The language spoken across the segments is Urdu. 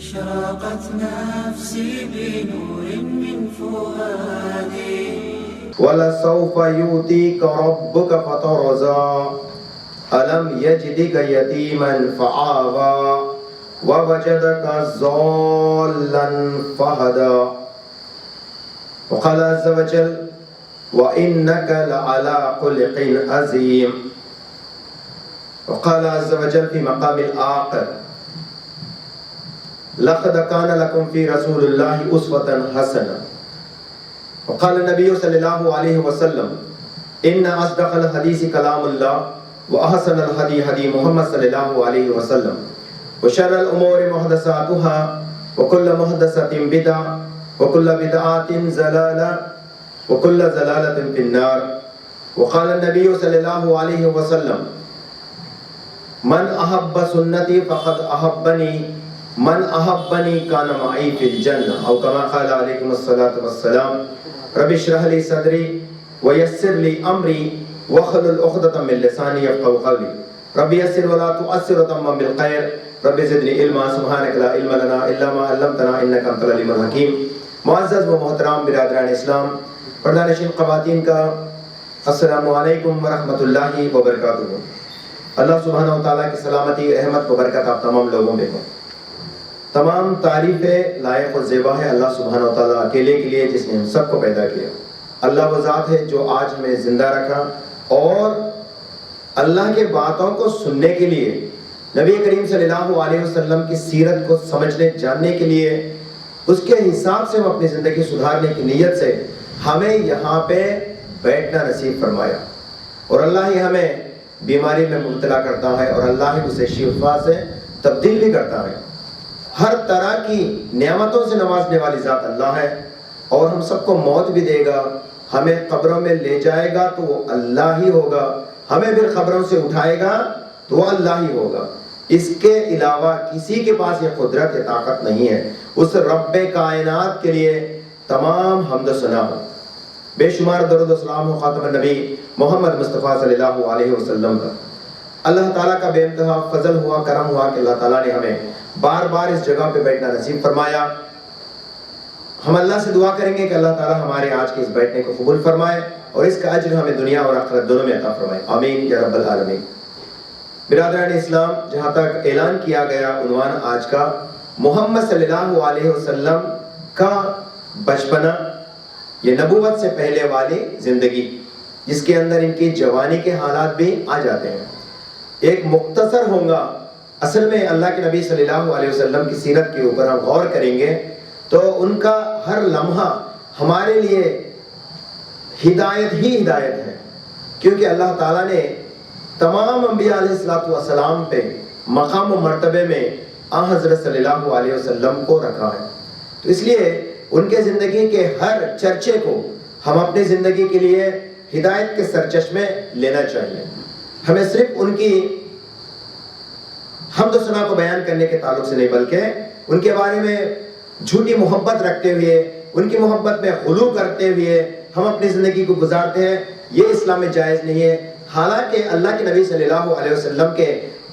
أشرقت نفسي بنور من فؤادي وَلَسَوْفَ يُؤْتِيكَ رَبُّكَ فَتَرْضَىٰ أَلَمْ يَجِدْكَ يَتِيمًا فَآوَىٰ وَوَجَدَكَ ضَالًّا فَهَدَىٰ وقال عز وجل وَإِنَّكَ لَعَلَىٰ خُلُقٍ عَظِيمٍ وقال عز وجل في مقام الآخر لقد كان لكم في رسول الله أسوة حسنة وقال النبي صلى الله عليه وسلم إن أصدق الحديث كلام الله وأحسن الهدي هدي محمد صلى الله عليه وسلم وشر الأمور محدثاتها وكل محدثة بدعة وكل بدعة ضلالة وكل ضلالة في النار وقال النبي صلى الله عليه وسلم من أحب سنتي فقد أحبني من أحبني كان معي في الجنة أو كما قال عليكم الصلاة والسلام رب اشرح لي صدري ويسر لي أمري واحلل عقدة من لساني يفقهوا قولي رب يسر ولا تؤثر وتمم بالخير رب زدني علما سبحانك لا علم لنا إلا ما علمتنا إنك أنت العليم الحكيم معزز و محترم برادران اسلام پردانشین خواتین کا السلام علیکم ورحمۃ اللہ وبرکاتہ۔ اللہ سبحانہ و تعالیٰ کی سلامتی رحمت و برکت آپ تمام لوگوں پہ ہو۔ تمام تعریفیں لائق و زیبا ہے اللہ سبحانہ و تعالیٰ اکیلے کے لیے جس نے ہم سب کو پیدا کیا۔ اللہ وہ ذات ہے جو آج ہمیں زندہ رکھا اور اللہ کے باتوں کو سننے کے لیے نبی کریم صلی اللہ علیہ وسلم کی سیرت کو سمجھنے جاننے کے لیے اس کے حساب سے ہم اپنی زندگی سدھارنے کی نیت سے ہمیں یہاں پہ بیٹھنا نصیب فرمایا، اور اللہ ہی ہمیں بیماری میں مبتلا کرتا ہے اور اللہ ہی اسے شفا سے تبدیل بھی کرتا ہے۔ ہر طرح کی نعمتوں سے نوازنے والی ذات اللہ ہے، اور ہم سب کو موت بھی دے گا، ہمیں قبروں میں لے جائے گا تو وہ اللہ ہی ہوگا، ہمیں پھر قبروں سے اٹھائے گا تو وہ اللہ ہی ہوگا۔ اس کے علاوہ کسی کے پاس یہ قدرت یا طاقت نہیں ہے۔ اس رب کائنات کے لیے تمام حمد و ثنا ہو، بے شمار درود و سلام ہو خاتم النبی محمد مصطفیٰ صلی اللہ علیہ وسلم کا۔ اللہ تعالیٰ کا بے انتہا فضل ہوا، کرم ہوا کہ اللہ تعالیٰ نے ہمیں بار بار اس جگہ پہ بیٹھنا نصیب فرمایا۔ ہم اللہ سے دعا کریں گے کہ اللہ تعالیٰ ہمارے آج کے اس بیٹھنے کو قبول فرمائے اور اس کا اجر ہمیں دنیا اور آخرت دونوں میں عطا فرمائے، آمین یا رب العالمین۔ برادران اسلام، جہاں تک اعلان کیا گیا عنوان آج کا محمد صلی اللہ علیہ وسلم کا بچپنا، یہ نبوت سے پہلے والی زندگی جس کے اندر ان کی جوانی کے حالات بھی آ جاتے ہیں۔ ایک مختصر ہوں گا، اصل میں اللہ کے نبی صلی اللہ علیہ وسلم کی سیرت کے اوپر ہم غور کریں گے تو ان کا ہر لمحہ ہمارے لیے ہدایت ہی ہدایت ہے، کیونکہ اللہ تعالیٰ نے تمام انبیاء علیہ السلام پہ مقام و مرتبے میں حضرت صلی اللہ علیہ وسلم کو رکھا ہے، تو اس لیے ان کے زندگی کے ہر چرچے کو ہم اپنی زندگی کے لیے ہدایت کے سرچشمے لینا چاہیے۔ ہمیں صرف ان کی حمد و ثنا کو بیان کرنے کے تعلق سے نہیں، بلکہ ان کے بارے میں جھوٹی محبت رکھتے ہوئے، ان کی محبت میں غلو کرتے ہوئے ہم اپنی زندگی کو گزارتے ہیں، یہ اسلام میں جائز نہیں ہے۔ حالانکہ اللہ کے نبی صلی اللہ علیہ وسلم کے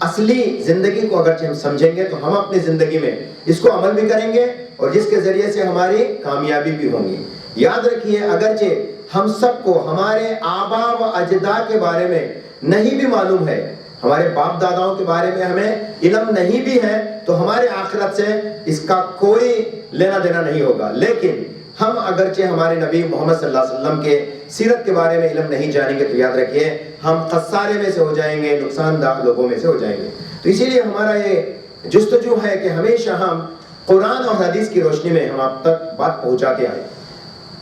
اصلی زندگی کو اگرچہ ہم سمجھیں گے تو ہم اپنی زندگی میں اس کو عمل بھی کریں گے اور جس کے ذریعے سے ہماری کامیابی بھی ہوں گی۔ یاد رکھیے، اگرچہ ہم سب کو ہمارے آباء و اجداد کے بارے میں نہیں بھی معلوم ہے، ہمارے باپ داداؤں کے بارے میں ہمیں علم نہیں بھی ہے، تو ہمارے آخرت سے اس کا کوئی لینا دینا نہیں ہوگا، لیکن ہم اگرچہ ہمارے نبی محمد صلی اللہ علیہ وسلم کے سیرت کے بارے میں علم نہیں جانیں گے تو یاد رکھیے ہم خسارے میں سے ہو جائیں گے، نقصان دہ لوگوں میں سے ہو جائیں گے۔ تو اسی لیے ہمارا یہ جستجو ہے کہ ہمیشہ ہم قرآن اور حدیث کی روشنی میں ہم آپ تک بات پہنچاتے آئیں۔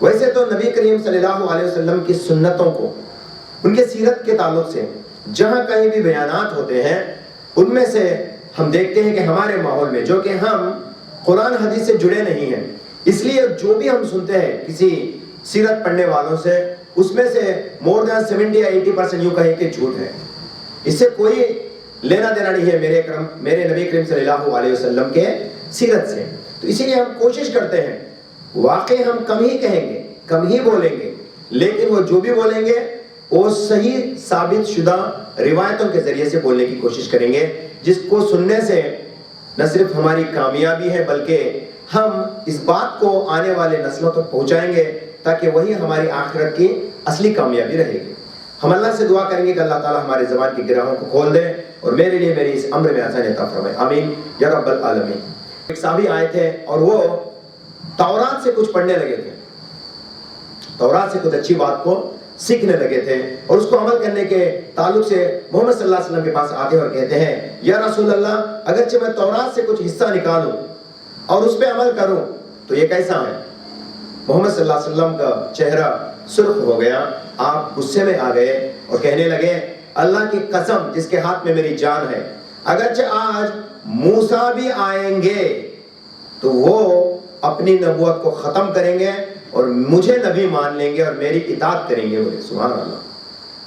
ویسے تو نبی کریم صلی اللہ علیہ وسلم کی سنتوں کو، ان کے سیرت کے تعلق سے جہاں کہیں بھی بیانات ہوتے ہیں، ان میں سے ہم دیکھتے ہیں کہ ہمارے ماحول میں جو کہ ہم قرآن حدیث سے جڑے نہیں ہیں، اس لیے جو بھی ہم سنتے ہیں کسی سیرت پڑھنے والوں سے، اس میں سے more than 70 یا 80% یوں کہیں کہ جھوٹ ہے، اس سے کوئی لینا دینا نہیں ہے میرے نبی کریم صلی اللہ علیہ وسلم کے سیرت سے۔ تو اسی لیے ہم کوشش کرتے ہیں، واقعی ہم کم ہی کہیں گے، کم ہی بولیں گے، لیکن وہ جو بھی بولیں گے وہ صحیح ثابت شدہ روایتوں کے ذریعے سے بولنے کی کوشش کریں گے، جس کو سننے سے نہ صرف ہماری کامیابی ہے بلکہ ہم اس بات کو آنے والے نسلوں تک پہنچائیں گے تاکہ وہی ہماری آخرت کی اصلی کامیابی رہے گی۔ ہم اللہ سے دعا کریں گے کہ اللہ تعالیٰ ہمارے زبان کی گراہوں کو کھول دے اور میرے لیے میری اس امر میں آسانی عطا فرمائے، آمین یا رب العالمین۔ ایک صحابی آئے تھے اور وہ تورات سے کچھ پڑھنے لگے تھے، تورات سے کچھ اچھی بات کو سیکھنے لگے تھے، اور اس کو عمل کرنے کے تعلق سے محمد صلی اللہ علیہ وسلم کے پاس آتے اور کہتے ہیں یا رسول اللہ اگرچہ میں تورات سے کچھ حصہ نکالوں اور اس پہ عمل کروں تو یہ کیسا ہے؟ محمد صلی اللہ علیہ وسلم کا چہرہ سرخ ہو گیا، آپ غصے میں آ گئے اور کہنے لگے اللہ کی قسم جس کے ہاتھ میں میری جان ہے، اگرچہ آج موسیٰ بھی آئیں گے تو وہ اپنی نبوت کو ختم کریں گے اور مجھے نبی مان لیں گے اور میری اطاعت کریں گے۔ بولے سبحان اللہ،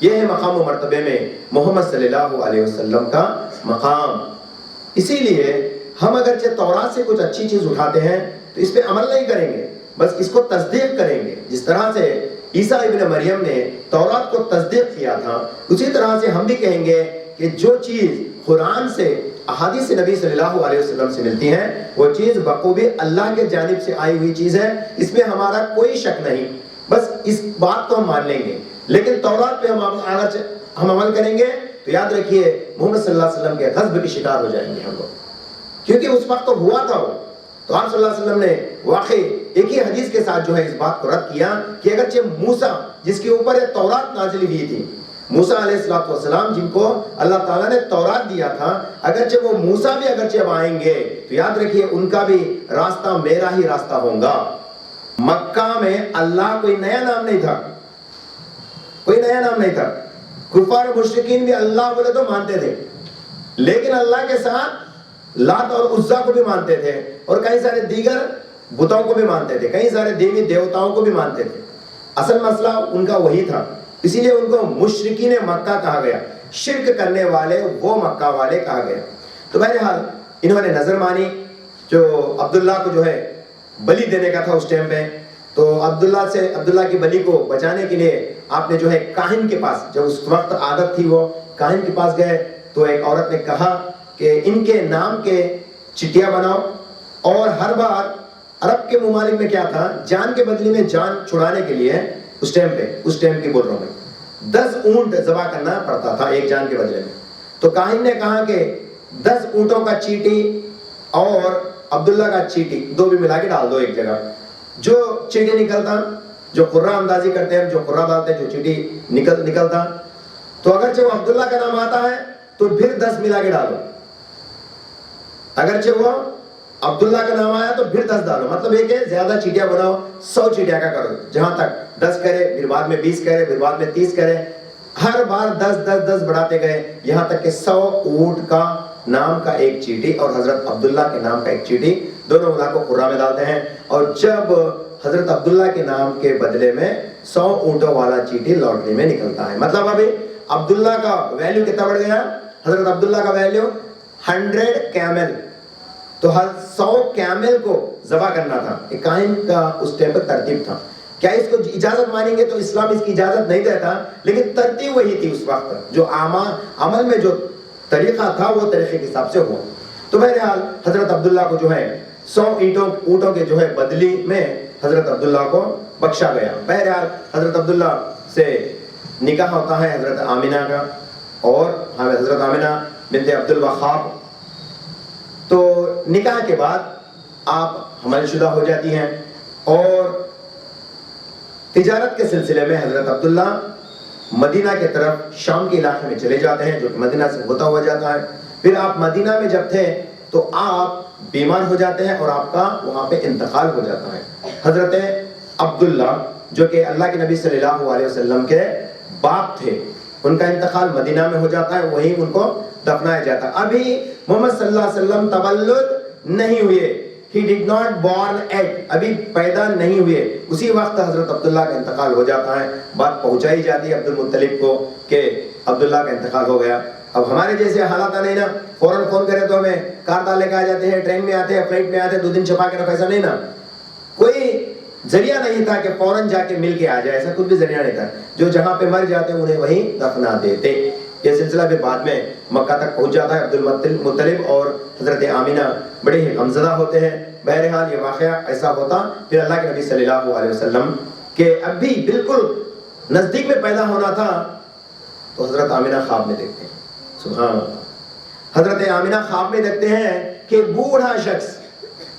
یہ ہے مقام و مرتبے میں محمد صلی اللہ علیہ وسلم کا مقام۔ اسی لیے ہم اگرچہ تورات سے کچھ اچھی چیز اٹھاتے ہیں تو اس پہ عمل نہیں کریں گے، بس اس کو تصدیق کریں گے۔ جس طرح سے عیسیٰ ابن مریم نے تورات کو تصدیق کیا تھا، اسی طرح سے ہم بھی کہیں گے کہ جو چیز قرآن سے احادیث نبی صلی اللہ علیہ وسلم سے ملتی ہیں وہ چیز بخوبی اللہ کے جانب سے آئی ہوئی چیز ہے، اس میں ہمارا کوئی شک نہیں، بس اس بات کو ہم مان لیں گے۔ لیکن تورات پہ ہم عمل کریں گے تو یاد رکھیے محمد صلی اللہ علیہ وسلم کے غضب کے شکار ہو جائیں گے ہم لوگ، کیونکہ اس وقت تو ہوا تھا وہ۔ تو آپ صلی اللہ علیہ وسلم نے واقعی ایک ہی حدیث کے ساتھ جو ہے اس بات کو رد کیا کہ اگرچہ موسیٰ جس کے اوپر یہ تورات نازل ہوئی تھی، موسیٰ علیہ السلام جن کو اللہ تعالیٰ نے تورات دیا تھا، اگرچہ وہ موسیٰ بھی اگرچہ اب آئیں گے تو یاد رکھیے ان کا بھی راستہ میرا ہی راستہ ہوگا۔ مکہ میں اللہ کوئی نیا نام نہیں تھا، کوئی نیا نام نہیں تھا، کفار و مشرکین بھی اللہ بولے تو مانتے تھے، لیکن اللہ کے ساتھ لات اور عزا کو بھی مانتے تھے اور کئی سارے دیگر بتوں کو بھی مانتے تھے، کئی سارے دیوی دیوتاؤں کو بھی مانتے تھے۔ اصل مسئلہ ان کا وہی تھا، اسی لیے ان کو مشرکین مکہ کہا گیا، شرک کرنے والے وہ مکہ والے کہا گیا۔ تو بہرحال انہوں نے نظر مانی، جو عبداللہ کو جو ہے بلی دینے کا تھا اس ٹائم پہ، تو عبداللہ کی بلی کو بچانے کے لیے آپ نے جو ہے کاہن کے پاس، جب اس وقت عادت تھی وہ کاہن کے پاس گئے تو ایک عورت نے کہا کہ ان کے نام کے چٹیاں بناؤ، اور ہر بار عرب کے ممالک میں کیا تھا، جان کے بدلے میں جان چھڑانے کے لیے اس ٹائم کی بول رہا ہوں میں 10 اونٹ ذبح کرنا پڑتا تھا ایک جان کے بدلے میں۔ تو کاہن نے کہا کہ 10 اونٹوں کا چیٹی اور عبداللہ کا چیٹی دو بھی ملا کے ڈال دو ایک جگہ، جو چیٹی نکلتا، جو قرہ اندازی کرتے ہیں، جو قرہ ڈالتے ہیں، جو چیٹی نکلتا، تو اگرچہ وہ عبداللہ کا نام آتا ہے تو پھر 10 ملا کے ڈالو، اگرچہ وہ عبداللہ کا نام آیا تو پھر 10 ڈالو، مطلب یہ کہ زیادہ چیٹیاں بناؤ، 100 چیٹیاں کا کرو، جہاں تک 10 کرے پھر بعد میں 20 کرے پھر بعد میں 30 کرے، ہر بار 10 بڑھاتے گئے یہاں تک کہ 100 اونٹ کا نام کا ایک چیٹی اور حضرت عبداللہ کے نام کا ایک چیٹی دونوں ملا کو قرہ میں ڈالتے ہیں، اور جب حضرت عبداللہ کے نام کے بدلے میں 100 اونٹوں والا چیٹی لاٹری میں نکلتا ہے۔ مطلب ابھی عبداللہ کا ویلیو کتنا بڑھ گیا؟ حضرت عبداللہ کا ویلیو 100 کیمل، تو ہر 100 کیمل کو ذبح کرنا تھا۔ ایک کاہن کا اس ٹائم پر ترتیب تھا، کیا اس کو اجازت مانیں گے تو اسلام اس کی اجازت نہیں دیتا، لیکن ترتیب وہی تھی اس وقت، جو عمل میں جو طریقہ تھا وہ طریقے کے حساب سے ہوا۔ تو بہرحال حضرت عبداللہ کو جو ہے 100 اونٹوں کے جو ہے بدلی میں حضرت عبداللہ کو بخشا گیا۔ بہرحال حضرت عبداللہ سے نکاح ہوتا ہے حضرت آمنہ کا، اور حضرت آمنہ بنت عبد الوہاب، تو نکاح کے بعد آپ حمل شدہ ہو جاتی ہیں، اور تجارت کے سلسلے میں حضرت عبداللہ مدینہ کے طرف شام کے علاقے میں چلے جاتے ہیں، جو کہ مدینہ سے ہوتا ہوا جاتا ہے۔ پھر آپ مدینہ میں جب تھے تو آپ بیمار ہو جاتے ہیں اور آپ کا وہاں پہ انتقال ہو جاتا ہے۔ حضرت عبداللہ جو کہ اللہ کے نبی صلی اللہ علیہ وسلم کے باپ تھے، ان کا انتقال مدینہ میں ہو جاتا ہے، وہیں ان کو دفنایا جاتا ہے۔ ابھی محمد صلی اللہ علیہ وسلم تولد نہیں ہوئے، he did not born yet، ابھی پیدا نہیں ہوئے، اسی وقت حضرت عبداللہ کا انتقال ہو جاتا ہے۔ بات پہنچائی جاتی ہے عبد المطلب کو کہ عبداللہ کا انتقال ہو گیا۔ اب ہمارے جیسے حالات نہیں نا، فوراً فون کرے تو ہمیں کار ڈال لے کے آ جاتے ہیں، ٹرین میں آتے ہیں، فلائٹ میں آتے ہیں، 2 دن چھپا کے رکھو، ایسا نہیں نا، کوئی ذریعہ نہیں تھا کہ فوراً جا کے مل کے آ جائے، ایسا کچھ بھی ذریعہ نہیں تھا۔ جو جہاں پہ مر جاتے انہیں وہیں دفنا دیتے۔ یہ سلسلہ پھر بعد میں مکہ تک پہنچ جاتا ہے. عبد المطلب اور حضرت آمینہ بڑے ہی غمزدہ ہوتے ہیں. بہرحال یہ واقعہ ایسا ہوتا پھر اللہ کے نبی صلی اللہ علیہ وسلم کہ اب بھی بالکل نزدیک میں پیدا ہونا تھا تو حضرت آمینہ خواب میں دیکھتے ہیں. سبحان اللہ. حضرت آمینہ خواب میں دیکھتے ہیں کہ بوڑھا شخص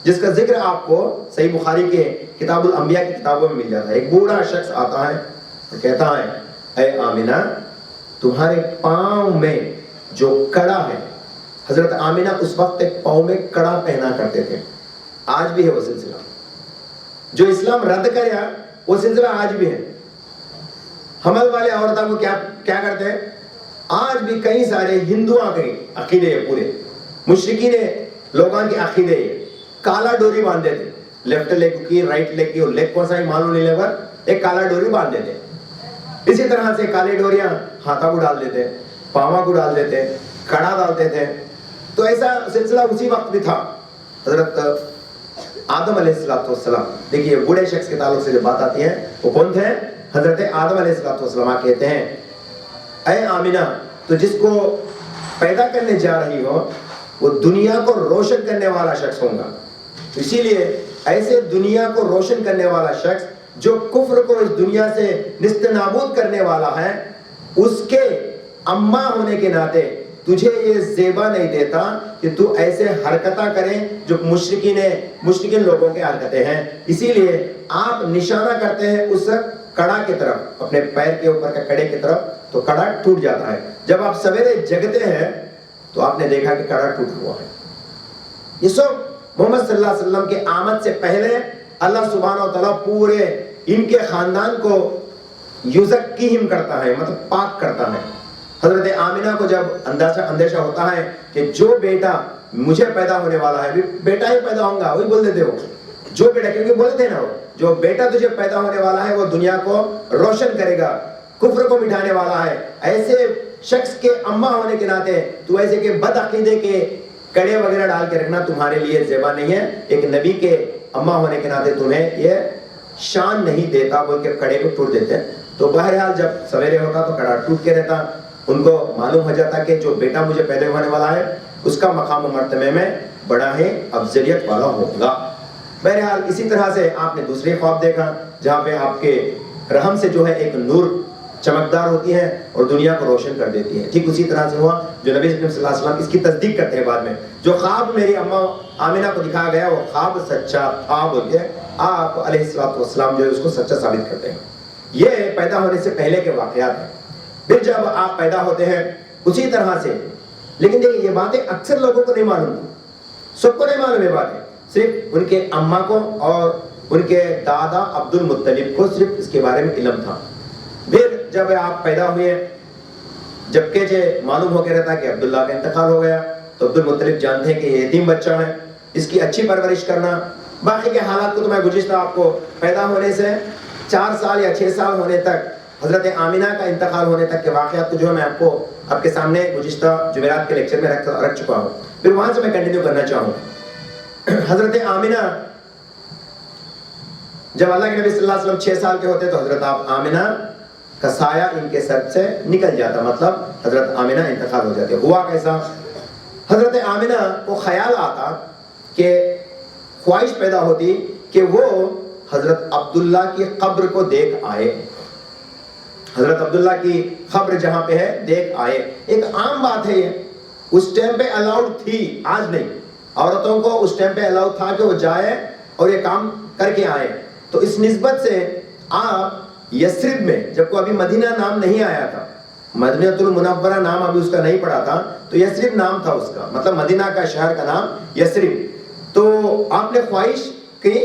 جس کا ذکر آپ کو صحیح بخاری کے کتاب الانبیاء کی کتابوں میں مل جاتا ہے. ایک بوڑھا شخص آتا ہے اور کہتا ہے اے آمینہ تمہارے پاؤں میں جو کڑا ہے. حضرت آمینہ اس وقت ایک پاؤں میں کڑا پہنا کرتے تھے. آج بھی ہے وہ سلسلہ. جو اسلام رد کریا وہ سلسلہ آج بھی ہے. حمل والے عورتوں کو کیا کرتے ہیں آج بھی کئی سارے ہندوؤں کے عقیدے پورے مشرکین لوگوں کے عقیدے کالا ڈوری باندھ دیتے. لیفٹ لیگ کی رائٹ لیگ کی اور لیگ کون سا ہی معلوم نہیں لے ایک کالا ڈوری باندھ دیتے. اسی طرح سے کالی ڈوریاں ہاتھوں کو ڈال دیتے, پاؤں کو ڈال دیتے, کڑا ڈالتے تھے. تو ایسا سلسلہ اسی وقت بھی تھا. حضرت آدم علیہ السلام دیکھیے بوڑھے شخص کے تعلق سے جو بات آتی ہے وہ کون تھے؟ حضرت آدم علیہ السلام کہتے ہیں اے آمینہ تو جس کو پیدا کرنے جا رہی ہو وہ دنیا کو روشن کرنے والا شخص ہوگا. اسی لیے ایسے دنیا کو روشن کرنے والا شخص جو کفر کو اس دنیا سے نست نابود کرنے والا ہے اس کے اماں ہونے کے ناطے تجھے یہ زیبا نہیں دیتا کہ تو ایسے حرکتیں کریں جو مشرکین لوگوں کے حرکتیں ہیں. اسی لیے آپ نشانہ کرتے ہیں اس کڑا کی طرف, اپنے پیر کے اوپر کا کڑے کی طرف, تو کڑا ٹوٹ جاتا ہے. جب آپ سویرے جگتے ہیں تو آپ نے دیکھا کہ کڑا ٹوٹ ہوا ہے. یہ سب محمد صلی اللہ علیہ وسلم کے آمد سے پہلے اللہ سبحانہ و تعالیٰ پورے ان کے خاندان کو یزکیہم کرتا ہے, مطلب پاک کرتا ہے. حضرت آمینہ کو جب اندیشہ ہوتا ہے کہ جو بیٹا مجھے پیدا ہونے والا ہے, بیٹا ہی پیدا ہوگا, وہی بول دیتے ہو جو بیٹا, کیونکہ بولے تھے نا وہ جو بیٹا تجھے پیدا ہونے والا ہے وہ دنیا کو روشن کرے گا, کفر کو مٹانے والا ہے. ایسے شخص کے اماں ہونے کے ناطے تو ایسے کہ بد عقیدے کے کڑے وغیرہ ڈال کے رکھنا تمہارے لیے زیبا نہیں ہے. ایک نبی کے اماں ہونے کے ناطے تمہیں یہ شان نہیں دیتا بول کے کڑے کو ٹوٹ دیتے. تو بہرحال جب سویرے ہوتا تو کڑا ٹوٹ کے رہتا. ان کو معلوم ہو جاتا کہ جو بیٹا مجھے پیدا ہونے والا ہے اس کا مقام و مرتبے میں بڑا ہے, افضلیت والا ہوگا. بہرحال اسی طرح سے آپ نے دوسری خواب دیکھا جہاں پہ آپ کے رحم سے جو ہے ایک نور چمکدار ہوتی ہے اور دنیا کو روشن کر دیتی ہے. ٹھیک اسی طرح سے ہوا جو نبی صلی اللہ علیہ وسلم اس کی تصدیق کرتے ہیں بعد میں. جو خواب میری اماں آمینہ کو دکھایا گیا وہ خواب سچا تھا بول کے آپ علیہ السلام جو ہے اس کو سچا ثابت کرتے ہیں. یہ پیدا ہونے سے پہلے کے واقعات ہیں. پھر جب آپ پیدا ہوتے ہیں اسی طرح سے, لیکن دیکھیں یہ باتیں اکثر لوگوں کو نہیں معلوم تھی, سب کو نہیں معلوم یہ باتیں, صرف ان کے اماں کو اور ان کے دادا عبد المطلب کو صرف اس کے بارے میں علم تھا. پھر جب آپ پیدا ہوئے جبکہ جو معلوم ہو کے رہتا کہ عبداللہ کا انتقال ہو گیا تو عبد المطلب جانتے ہیں کہ یہ یتیم بچہ ہے, اس کی اچھی پرورش کرنا. باقی کے حالات کو تو میں گزشتہ آپ کو پیدا ہونے سے 4 سال یا 6 سال ہونے تک حضرت آمینہ کا انتقال ہونے تک کے واقعات کو جو ہے میں آپ کو آپ کے سامنے گزشتہ جمعرات کے لیکچر میں رکھ چکا ہوں. پھر وہاں سے میں کنٹینیو کرنا چاہوں. حضرت آمینہ جب اللہ کے نبی صلی اللہ علیہ وسلم 6 سال کے ہوتے تو حضرت آمینہ کا سایہ ان کے سر سے نکل جاتا, مطلب حضرت آمینہ انتقال ہو جاتے. ہوا کیسا؟ حضرت آمینہ کو خیال آتا کہ خواہش پیدا ہوتی کہ وہ حضرت عبداللہ کی قبر کو دیکھ آئے, حضرت عبداللہ کی قبر جہاں پہ ہے دیکھ آئے. ایک عام بات ہے, یہ اس ٹائم پہ الاؤڈ تھی, آج نہیں. عورتوں کو اس ٹائم پہ الاؤڈ تھا کہ وہ جائے اور یہ کام کر کے آئے. تو اس نسبت سے آپ یثرب میں, جب کو ابھی مدینہ نام نہیں آیا تھا, مدینہ المنورہ نام ابھی اس کا نہیں پڑا تھا, تو یثرب نام تھا اس کا, مطلب مدینہ کا شہر کا نام یثرب. تو آپ نے خواہش کی,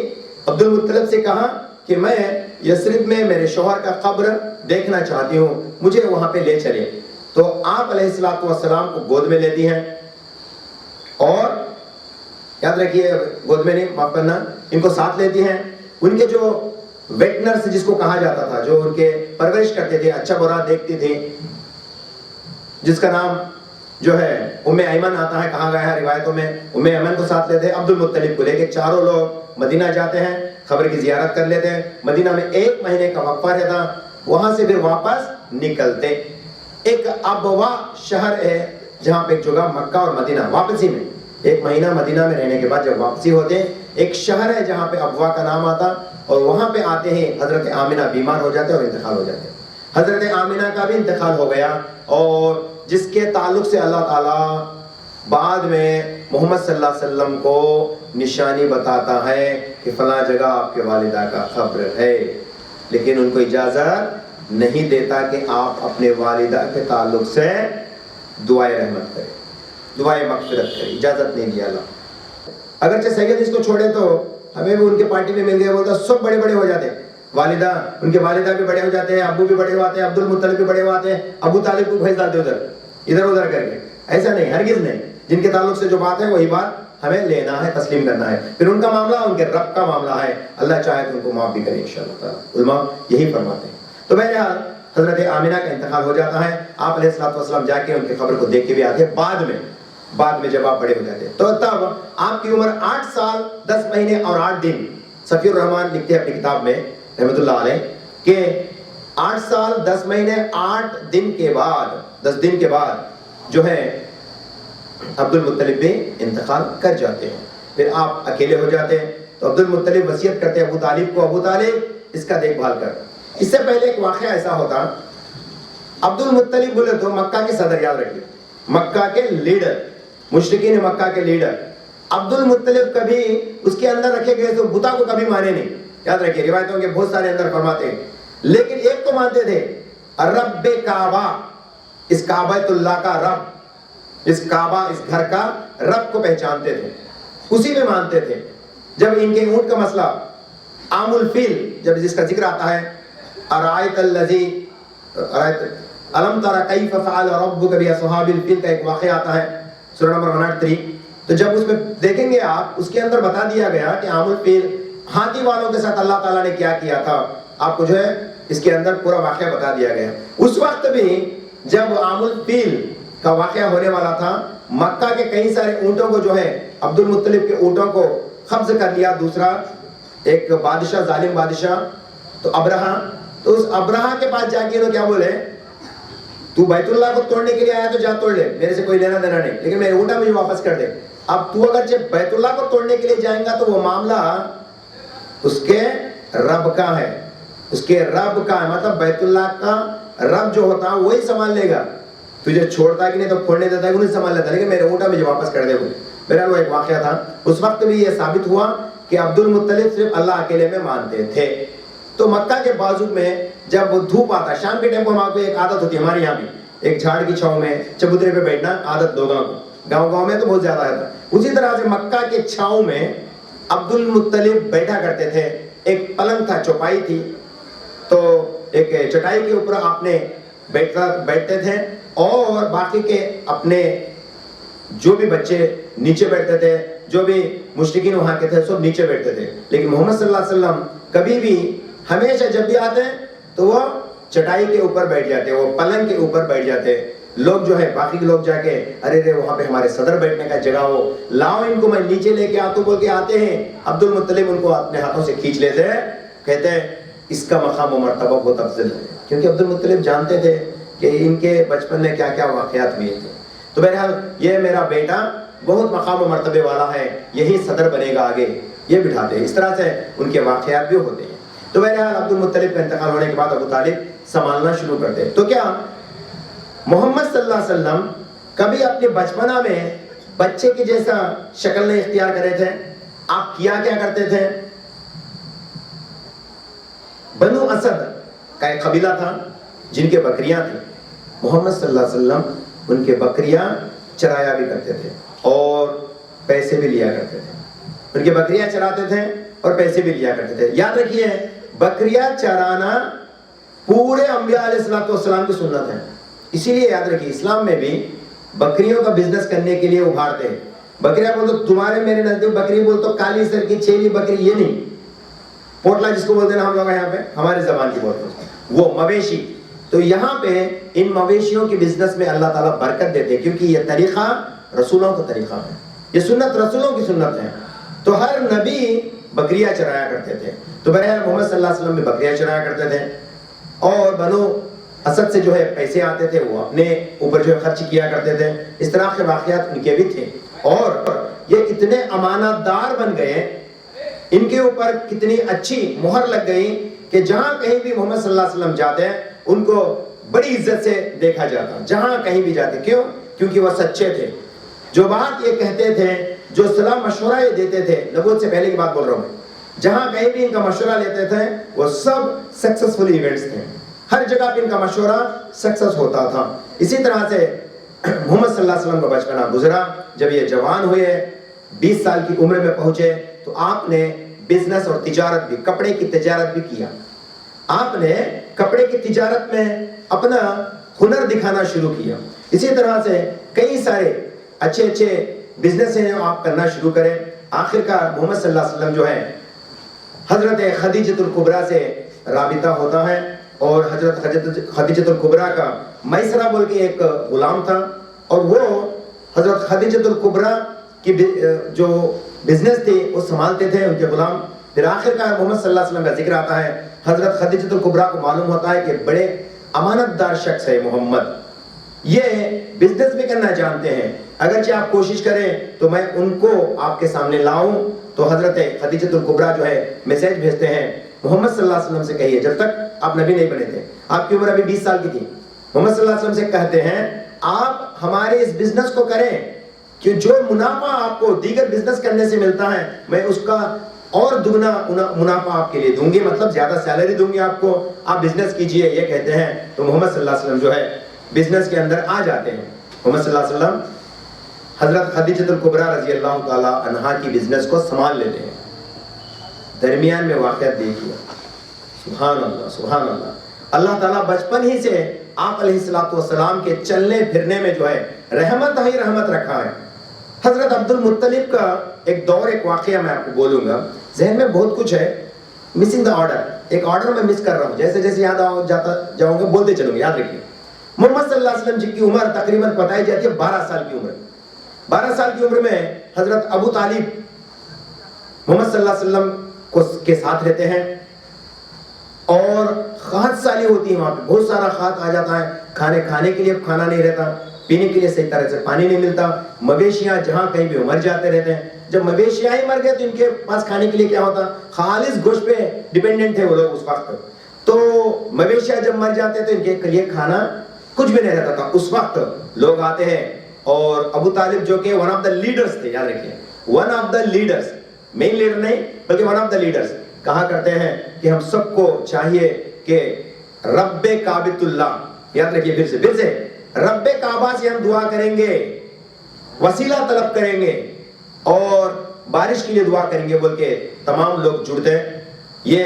عبد المطلب سے کہا کہ میں یثرب میں میرے شوہر کا قبر دیکھنا چاہتی ہوں, مجھے وہاں پہ لے چلے. تو آپ علیہ السلام کو گود میں لیتی ہیں اور یاد رکھیے گود میں نہیں, معاف کرنا, ان کو ساتھ لیتی ہیں. ان کے جو ویٹنرز جس کو کہا جاتا تھا, جو ان کے پرورش کرتے تھے, اچھا برا دیکھتی تھی, جس کا نام جو ہے ام ایمن آتا ہے, کہا گیا ہے روایتوں میں ام ایمن کو ساتھ لیتے ہیں. عبد المطلب کو لے کے چاروں لوگ مدینہ جاتے ہیں, قبر کی زیارت کر لیتے ہیں. مدینہ میں 1 مہینے کا وقفہ رہتا, وہاں سے پھر واپس نکلتے. ایک ابوا شہر ہے جہاں پہ ایک جگہ مکہ اور مدینہ واپسی میں 1 مہینہ مدینہ میں رہنے کے بعد جب واپسی ہوتے ہیں ایک شہر ہے جہاں پہ ابوا کا نام آتا اور وہاں پہ آتے ہیں حضرت آمنہ بیمار ہو جاتے اور انتقال ہو جاتے. حضرت آمنہ کا بھی انتقال ہو گیا اور جس کے تعلق سے اللہ تعالیٰ بعد میں محمد صلی اللہ علیہ وسلم کو نشانی بتاتا ہے کہ فلاں جگہ آپ کے والدہ کا قبر ہے، لیکن ان کو اجازت نہیں دیتا کہ آپ اپنے والدہ کے تعلق سے دعائے رحمت کریں، دعائے مغفرت کریں، اجازت نہیں دیا اللہ. اگرچہ سید اس کو چھوڑے تو ہمیں بھی ان کے پارٹی میں مل گیا، بولتا سب بڑے بڑے ہو جاتے ہیں، والدہ ان کے والدہ بھی بڑے ہو جاتے ہیں، ابو بھی بڑے ہوتے ہیں، عبد المطلب بھی بڑے ہوتے ہیں، ابو طالب کو بھیج ڈالتے ادھر ادھر کر کے. ایسا نہیں، ہرگز نہیں. جن کے تعلق سے جو بات ہے وہی بات ہمیں لینا ہے، تسلیم کرنا ہے. پھر ان کا معاملہ ان کے رب کا معاملہ ہے، اللہ چاہے تو ان کو معاف بھی کرے انشاءاللہ تعالیٰ. علماء یہی فرماتے ہیں. تو بہرحال حضرت آمنہ کا انتقال ہو جاتا ہے. آپ علیہ السلام جا کے ان کی قبر کو دیکھ کے بھی آتے ہیں بعد میں جب آپ بڑے ہو جاتے ہیں. تو تب آپ کی عمر 8 سال 10 مہینے اور 8 دن. صفی الرحمان لکھتے ہیں اپنی کتاب میں رحمۃ اللہ علیہ کہ 8 سال 10 مہینے 8 دن کے بعد 10 دن کے بعد جو ہے عبد المطلب بھی انتقال کر جاتے ہیں. پھر آپ اکیلے ہو جاتے ہیں تو عبد المطلب وصیت کرتے ہیں ابو طالب کو، ابو طالب اس کا دیکھ بھال کر. اس سے پہلے ایک واقعہ ایسا ہوتا، عبد المطلب بولے تو مکہ کے صدر، یاد رکھیے مکہ کے لیڈر، مشرکین مکہ کے لیڈر. عبد المطلب کبھی اس کے اندر رکھے گئے تو بتا کو کبھی مانے نہیں، یاد رکھیے روایتوں کے بہت سارے اندر فرماتے ہیں. لیکن ایک تو مانتے تھے، رب کعبہ، اس کعبۃ اللہ کا رب، اس کعبہ اس گھر کا رب کو پہچانتے تھے، اسی میں مانتے تھے. جب ان کے اونٹ کا مسئلہ عام الفیل جب جس کا ذکر آتا ہے، ارائیت الذی الم تر کیف فعل ربک باصحاب الفیل کا ایک واقعہ آتا ہے سورہ نمبر 103. تو جب اس میں دیکھیں گے آپ، اس کے اندر بتا دیا گیا کہ عام الفیل ہاتھی والوں کے ساتھ اللہ تعالیٰ نے کیا کیا تھا. آپ کو جو ہے اس کے اندر پورا واقعہ بتا دیا گیا. اس وقت بھی جب عام الفیل کا واقعہ ہونے والا تھا، مکہ کے کئی سارے اونٹوں کو جو ہے عبد المطلب کے اونٹوں کو قبض کر لیا دوسرا ایک بادشاہ، ظالم بادشاہ تو ابرہہ. تو اس ابرہہ کے پاس جا کے انہوں کیا بولے، تو بیت اللہ کو توڑنے کے لیے آیا تو جا توڑ لے، میرے سے کوئی لینا دینا نہیں، لیکن میرے اونٹا مجھے واپس کر دے. اب تو اگر جب بیت اللہ کو توڑنے کے لیے جائیں گا تو وہ معاملہ اس کے رب کا ہے، اس کے رب کا ہے، مطلب بیت اللہ کا رب جو ہوتا ہے وہی سنبھال لے گا. تجھے چھوڑتا کہ نہیں تو پھوڑنے دیتا ہے انہیں سنبھال لیتا، لیکن میرے اونٹا مجھے واپس کر دے بولے. میرا وہ ایک واقعہ تھا. اس وقت بھی یہ ثابت ہوا کہ عبد المطلب صرف اللہ اکیلے میں مانتے تھے. تو مکہ کے بازو میں جب دھوپ آتا ہے شام کے ٹائم کو، ہم کو ایک عادت ہوتی ہے ہمارے یہاں بھی، ایک جھاڑ کی چھاؤں میں چبوترے پہ بیٹھنا عادت لوگوں کو، گاؤں میں تو بہت زیادہ ہے. اسی طرح سے مکہ کے چھاؤں میں عبد المطلب بیٹھا کرتے تھے. ایک پلنگ تھا، چوپائی تھی، تو ایک چٹائی کے اوپر آپ نے بیٹھتے تھے اور باقی کے اپنے جو بھی بچے نیچے بیٹھتے تھے، جو بھی مشرکین وہاں کے تھے سب نیچے بیٹھتے تھے. لیکن محمد صلی اللہ علیہ وسلم کبھی بھی ہمیشہ جب بھی آتے ہیں تو وہ چٹائی کے اوپر بیٹھ جاتے، وہ پلنگ کے اوپر بیٹھ جاتے. لوگ جو ہے باقی کے لوگ جا کے ارے وہاں پہ ہمارے صدر بیٹھنے کا جگہ ہو، لاؤ ان کو میں نیچے لے کے آتا ہوں بول کے آتے ہیں. عبد المطلب ان کو اپنے ہاتھوں سے کھینچ لیتے ہیں، کہتے ہیں اس کا مقام و مرتبہ بہت افضل ہے، کیونکہ عبد المطلب جانتے تھے کہ ان کے بچپن میں کیا کیا واقعات ہوئے تھے. تو بہرحال یہ میرا بیٹا بہت مقام و مرتبے والا ہے، یہی صدر بنے گا آگے، یہ بٹھاتے ہیں. اس طرح سے ان کے واقعات بھی ہوتے ہیں. تو بہرحال عبد المطلب کا انتقال ہونے کے بعد ابو طالب سنبھالنا شروع کرتے ہیں. تو کیا محمد صلی اللہ علیہ وسلم کبھی اپنے بچپنا میں بچے کی جیسا شکل نہیں اختیار کرے تھے؟ آپ کیا کرتے تھے؟ بنو اسد کا ایک قبیلہ تھا جن کے بکریاں تھیں. محمد صلی اللہ علیہ وسلم ان کے بکریاں چرایا بھی کرتے تھے اور پیسے بھی لیا کرتے تھے. ان کے بکریاں چراتے تھے اور پیسے بھی لیا کرتے تھے. یاد رکھیے بکریاں چرانا پورے انبیاء علیہ السلام کی سنت ہے. اسی لیے یاد رکھیے اسلام میں بھی بکریوں کا بزنس کرنے کے لیے ابھارتے ہیں. بکریاں بول تو تمہارے میرے نزدیک بکری بول تو کالی سر کی چھیلی بکری، یہ نہیں پوٹلا جس کو بولتے ہیں نا ہم لوگ یہاں پہ ہماری زبان کی بولتے ہیں وہ مویشی. تو یہاں پہ ان مویشیوں کے بزنس میں اللہ تعالیٰ برکت دیتے ہیں کیونکہ یہ طریقہ رسولوں کا طریقہ ہے، یہ سنت رسولوں کی سنت ہے. تو ہر نبی بکریاں چرایا کرتے تھے. تو بہرحال محمد صلی اللہ علیہ وسلم بھی بکریاں چرایا کرتے تھے. اور بنو حسد سے جو ہے پیسے آتے تھے وہ اپنے اوپر جو ہے خرچ کیا کرتے تھے. اس طرح کے واقعات ان کے بھی تھے. اور یہ اتنے امانت دار بن گئے, ان کے اوپر کتنی اچھی مہر لگ گئی کہ جہاں کہیں بھی محمد صلی اللہ علیہ وسلم جاتے ہیں ان کو بڑی عزت سے دیکھا جاتا, جہاں کہیں بھی جاتے. کیوں؟ کیونکہ وہ سچے تھے. جو بات یہ کہتے تھے, جو صلاح مشورہ یہ دیتے تھے, نبوت سے پہلے کی بات بول رہا ہوں, جہاں کہیں بھی ان کا مشورہ لیتے تھے وہ سب سکسیسفل ایونٹس تھے. ہر جگہ پہ ان کا مشورہ سکسیس ہوتا تھا. اسی طرح سے محمد صلی اللہ علیہ وسلم کا بچپنا گزرا. جب یہ جوان ہوئے, 20 سال کی عمر میں پہنچے, تو آپ نے بزنس اور تجارت بھی, کپڑے کی تجارت بھی کیا. آپ نے کپڑے کی تجارت میں اپنا ہنر دکھانا شروع کیا. اسی طرح سے کئی سارے اچھے بزنس ہیں آپ کرنا شروع کریں. آخر کار محمد صلی اللہ علیہ وسلم جو ہے حضرت خدیجۃ الکبریٰ سے رابطہ ہوتا ہے, اور حضرت خدیجۃ الکبریٰ کا میسرہ بول کے ایک غلام تھا, اور وہ حضرت خدیجۃ الکبریٰ کی جو بزنس تھی وہ سنبھالتے تھے ان کے غلام. پھر آخر کار محمد صلی اللہ علیہ وسلم کا ذکر آتا ہے. حضرت خدیجۃ الکبریٰ کو معلوم ہوتا ہے کہ بڑے امانت دار شخص ہے محمد, یہ بزنس بھی کرنا جانتے ہیں, اگرچہ آپ کوشش کریں تو میں ان کو آپ کے سامنے لاؤں. تو حضرت خدیجۃ الکبریٰ جو ہے میسیج بھیجتے ہیں محمد صلی اللہ علیہ وسلم سے کہیے, جب تک آپ نبی نہیں بنے تھے, آپ کی عمر ابھی 20 سال کی تھی, محمد صلی اللہ علیہ وسلم سے کہتے ہیں آپ ہمارے اس بزنس کو کریں کہ جو منافع آپ کو دیگر بزنس کرنے سے ملتا ہے میں اس کا اور دگنا منافع آپ کے لیے دوں گی, مطلب زیادہ سیلری دوں گی آپ کو, آپ بزنس کیجئے, یہ کہتے ہیں. تو محمد صلی اللہ علیہ وسلم جو ہے بزنس کے اندر آ جاتے ہیں. محمد صلی اللہ علیہ وسلم حضرت خدیجۃ الکبریٰ رضی اللہ تعالی عنہا کی بزنس کو سنبھال لیتے ہیں. درمیان میں واقعات دیکھیے, سبحان اللہ سبحان اللہ. اللہ تعالیٰ بچپن ہی سے آپ علیہ السلام کے چلنے پھرنے میں جو ہے رحمت ہی رحمت رکھا ہے. حضرت عبد المطلب کا ایک دور, ایک واقعہ میں آپ کو بولوں گا, ذہن میں بہت کچھ ہے, مسنگ دا آرڈر, ایک آرڈر میں مس کر رہا ہوں, جیسے جیسے یاد جاؤں گا بولتے چلوں گا, یاد رکھیے. محمد صلی اللہ علیہ وسلم جی کی عمر تقریباً بتائی جاتی ہے 12 سال کی عمر. 12 سال کی عمر میں حضرت ابو طالب محمد صلی اللہ علیہ وسلم کے ساتھ رہتے ہیں, اور خاص سالی ہوتی ہے وہاں پہ, بہت سارا خاص آ جاتا ہے, کھانے کے لیے کھانا نہیں رہتا, پینے کے لیے صحیح طرح سے پانی نہیں ملتا, مویشیاں جہاں کہیں بھی مر جاتے رہتے ہیں. جب مویشیاں ہی مر گئے تو ان کے پاس کھانے کے لیے کیا ہوتا, خالص گوشت پہ ڈیپینڈنٹ تھے وہ لوگ اس وقت. تو مویشیاں جب مر جاتے تو ان کے لیے کھانا کچھ بھی نہیں رہتا تھا. اس وقت لوگ آتے ہیں, اور ابو طالب جو کہ ون آف دا لیڈرز تھے, یاد رکھیے, one of the leaders, main leader نہیں بلکہ ون آف دا لیڈرز, کہا کرتے ہیں کہ ہم سب کو چاہیے کہ رب کعبۃ اللہ, یاد رکھیے پھر سے رب کعبہ سے ہم دعا کریں گے, وسیلہ طلب کریں گے, اور بارش کے لیے دعا کریں گے بول کے تمام لوگ جڑتے. یہ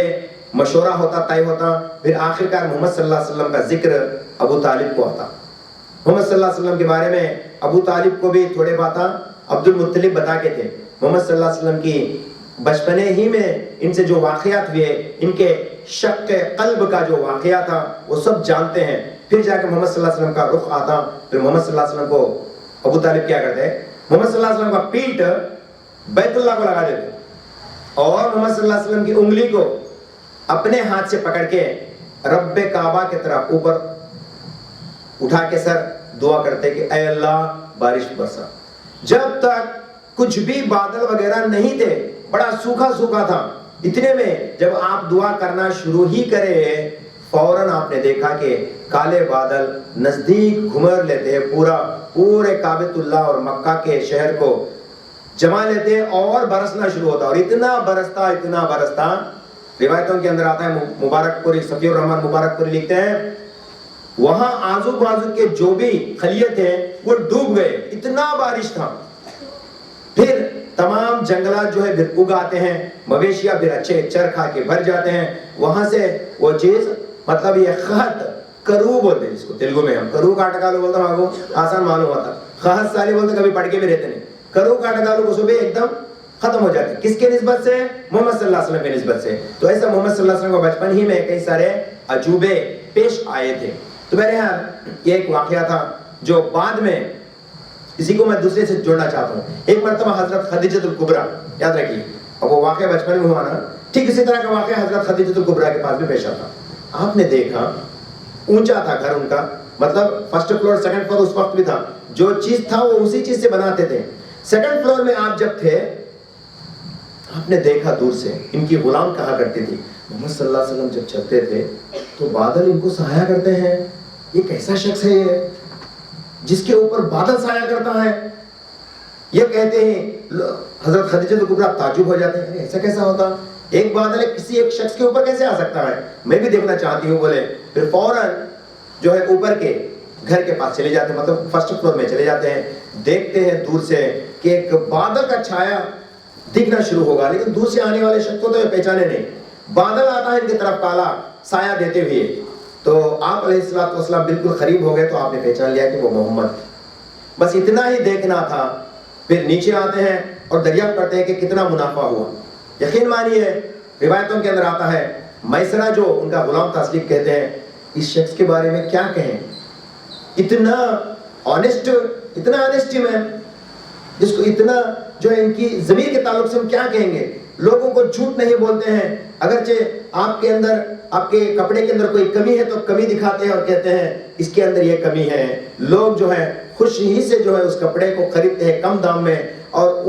مشورہ ہوتا, طے ہوتا. پھر آخر کار محمد صلی اللہ علیہ وسلم کا ذکر ابو طالب کو آتا. محمد صلی اللہ علیہ وسلم کے بارے میں ابو طالب کو بھی تھوڑے باتاں عبد المطلب بتا کے تھے. محمد صلی اللہ علیہ وسلم کی بچپنے ہی میں ان سے جو واقعات ہوئے, ان کے شق قلب کا جو واقعہ تھا وہ سب جانتے ہیں. پھر جا کے محمد صلی اللہ علیہ وسلم کا رخ آتا. پھر محمد صلی اللہ علیہ وسلم کو ابو طالب کیا کرتے ہیں, محمد صلی اللہ علیہ وسلم کا پیٹ بیت اللہ کو لگا دیتے, اور محمد صلی اللہ علیہ وسلم کی انگلی کو اپنے ہاتھ سے پکڑ کے رب کعبہ کی طرف اوپر اٹھا کے سر دعا کرتے کہ اے اللہ بارش برسا. جب تک کچھ بھی بادل وغیرہ نہیں تھے, بڑا سوکھا تھا, اتنے میں جب آپ دعا کرنا شروع ہی کرے فوراً آپ نے دیکھا کہ کالے بادل نزدیک گھمر لیتے ہیں, پورے کعبۃ اللہ اور مکہ کے شہر کو جما لیتے اور برسنا شروع ہوتا. اور اتنا برستا روایتوں کے اندر آتا ہے, مبارک پوری صفی الرحمن مبارک پوری لکھتے ہیں وہاں آزو بازو کے جو بھی خلیے تھے وہ ڈوب گئے, اتنا بارش تھا. پھر تمام جنگلات جو ہے پھر اگاتے ہیں, مویشیاں پھر اچھے چر کھا کے بھر جاتے ہیں. وہاں سے وہ چیز, مطلب یہ خط کرو بولتے ہیں جس کو تیلگو میں ہم کرو کاٹکالو بولتا ہوں, آپ کو آسان معلوم ہوتا. خط سالی بولتے کبھی پڑھ کے بھی رہتے نہیں. کرو کاٹکالو کو صبح ایک دم ختم ہو جاتے. کس کے نسبت سے؟ محمد صلی اللہ علیہ وسلم کے نسبت سے. تو ایسا محمد صلی اللہ علیہ وسلم کو بچپن ہی میں کئی سارے عجوبے پیش آئے تھے. تو بہرحال یہ ایک واقعہ تھا جو بعد میں اسی کو میں دوسرے سے جوڑنا چاہتا ہوں. ایک مرتبہ حضرت خدیجۃ الکبریٰ, یاد رکھیے, اب وہ واقعہ بچپن میں ہوا نا, ٹھیک اسی طرح کا واقعہ حضرت خدیجۃ الکبریٰ کے پاس بھی پیش آتا. آپ نے دیکھا اونچا تھا گھر ان کا, مطلب فرسٹ فلور سیکنڈ فلور اس وقت بھی تھا, جو چیز تھا وہ اسی چیز سے بناتے تھے. سیکنڈ فلور میں آپ جب تھے, آپ نے دیکھا دور سے ان کی غلام کہا کرتی تھی محمد صلی اللہ علیہ وسلم جب چلتے تھے تو بادل ان کو سایہ کرتے ہیں, یہ کیسا شخص ہے یہ جس کے اوپر بادل سایہ کرتا ہے. یہ کہتے ہیں حضرت خدیجہ کبریٰ تعجب ہو جاتے ہیں, ایسا کیسا ہوتا, ایک بادل کسی ایک شخص کے اوپر کیسے آ سکتا ہے, میں بھی دیکھنا چاہتی ہوں. بولے پھر فوراً جو ہے اوپر کے گھر کے پاس چلے جاتے ہیں, مطلب فرسٹ فلور میں چلے جاتے ہیں, دیکھتے ہیں دور سے کہ ایک بادل کا چھایا دکھنا شروع ہوگا, لیکن دور سے آنے والے شخص کو تو یہ پہچانے نہیں. بادل آتا ہے ان کی طرف کالا سایہ دیتے ہوئے, تو آپ علیہ الصلوۃ والسلام بالکل قریب ہو گئے تو آپ نے پہچان لیا کہ وہ محمد. بس اتنا ہی دیکھنا تھا. پھر نیچے آتے ہیں اور دریافت کرتے ہیں کہ کتنا منافع ہوا. یقین مانیے روایتوں کے اندر آتا ہے میسرہ جو ان کا غلام تھا, اسلیپ کہتے ہیں اس شخص کے بارے میں کیا کہیں, اتنا آنیسٹ, اتنا آنیسٹی مین, جس کو اتنا جو ہے ان کی ضمیر کے تعلق سے ہم کیا کہیں گے. لوگوں کو جھوٹ نہیں بولتے ہیں, اگرچہ آپ کے اندر آپ کے کپڑے کے اندر کوئی کمی ہے تو کمی دکھاتے ہیں اور کہتے ہیں اس کے اندر یہ کمی ہے. لوگ جو ہے خوشی ہی سے جو ہے اس کپڑے کو خریدتے ہیں کم دام میں, اور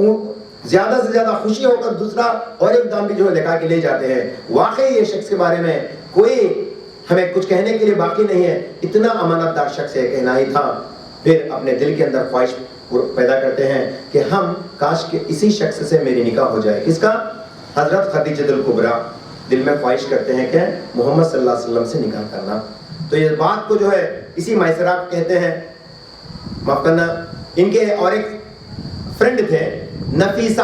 زیادہ سے زیادہ خوشی ہو کر دوسرا اور ایک دام بھی جو ہے لگا کے لے جاتے ہیں. واقعی یہ شخص کے بارے میں کوئی ہمیں کچھ کہنے کے لیے باقی نہیں ہے, اتنا امانت دار شخص ہے, کہنا ہی تھا. پھر اپنے دل کے اندر خواہش پیدا کرتے ہیں کہ ہم کاش کہ اسی شخص سے میری نکاح ہو جائے. کس کا؟ حضرت خدیجہ الکبریٰ. دل میں خواہش کرتے ہیں کہ محمد صلی اللہ علیہ وسلم سے نکاح کرنا. تو یہ بات کو جو ہے اسی میسرہ کہتے ہیں. معاف کرنا, ان کے اور ایک فرینڈ تھے نفیسہ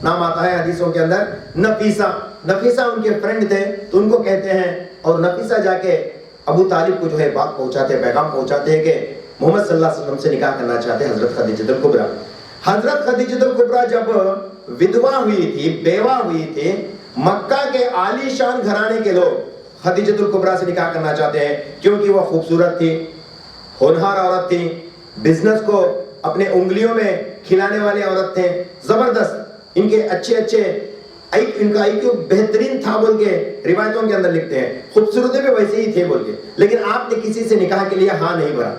نام آتا ہے حدیثوں کے اندر. نفیسہ ان کے فرینڈ تھے, تو ان کو کہتے ہیں, اور نفیسہ جا کے ابو طالب کو جو ہے بات پہنچاتے ہیں, پیغام پہنچاتے ہیں کہ محمد صلی اللہ علیہ وسلم سے نکاح کرنا چاہتے ہیں حضرت خدیجہ الکبریٰ. حضرت خدیجہ الکبریٰ جب ودوا ہوئی تھی, بیوہ ہوئی تھی, مکہ کے عالی شان گھرانے کے لوگ خدیجہ الکبریٰ سے نکاح کرنا چاہتے ہیں, کیونکہ وہ خوبصورت تھی, ہونہار عورت تھی, بزنس کو اپنے انگلیوں میں کھلانے والی عورت تھے, زبردست, ان کے اچھے ان کا IQ بہترین تھا بول کے روایتوں کے اندر لکھتے ہیں. خوبصورتی بھی ویسے ہی تھے بول کے, لیکن آپ نے کسی سے نکاح کے لیے ہاں نہیں بھرا.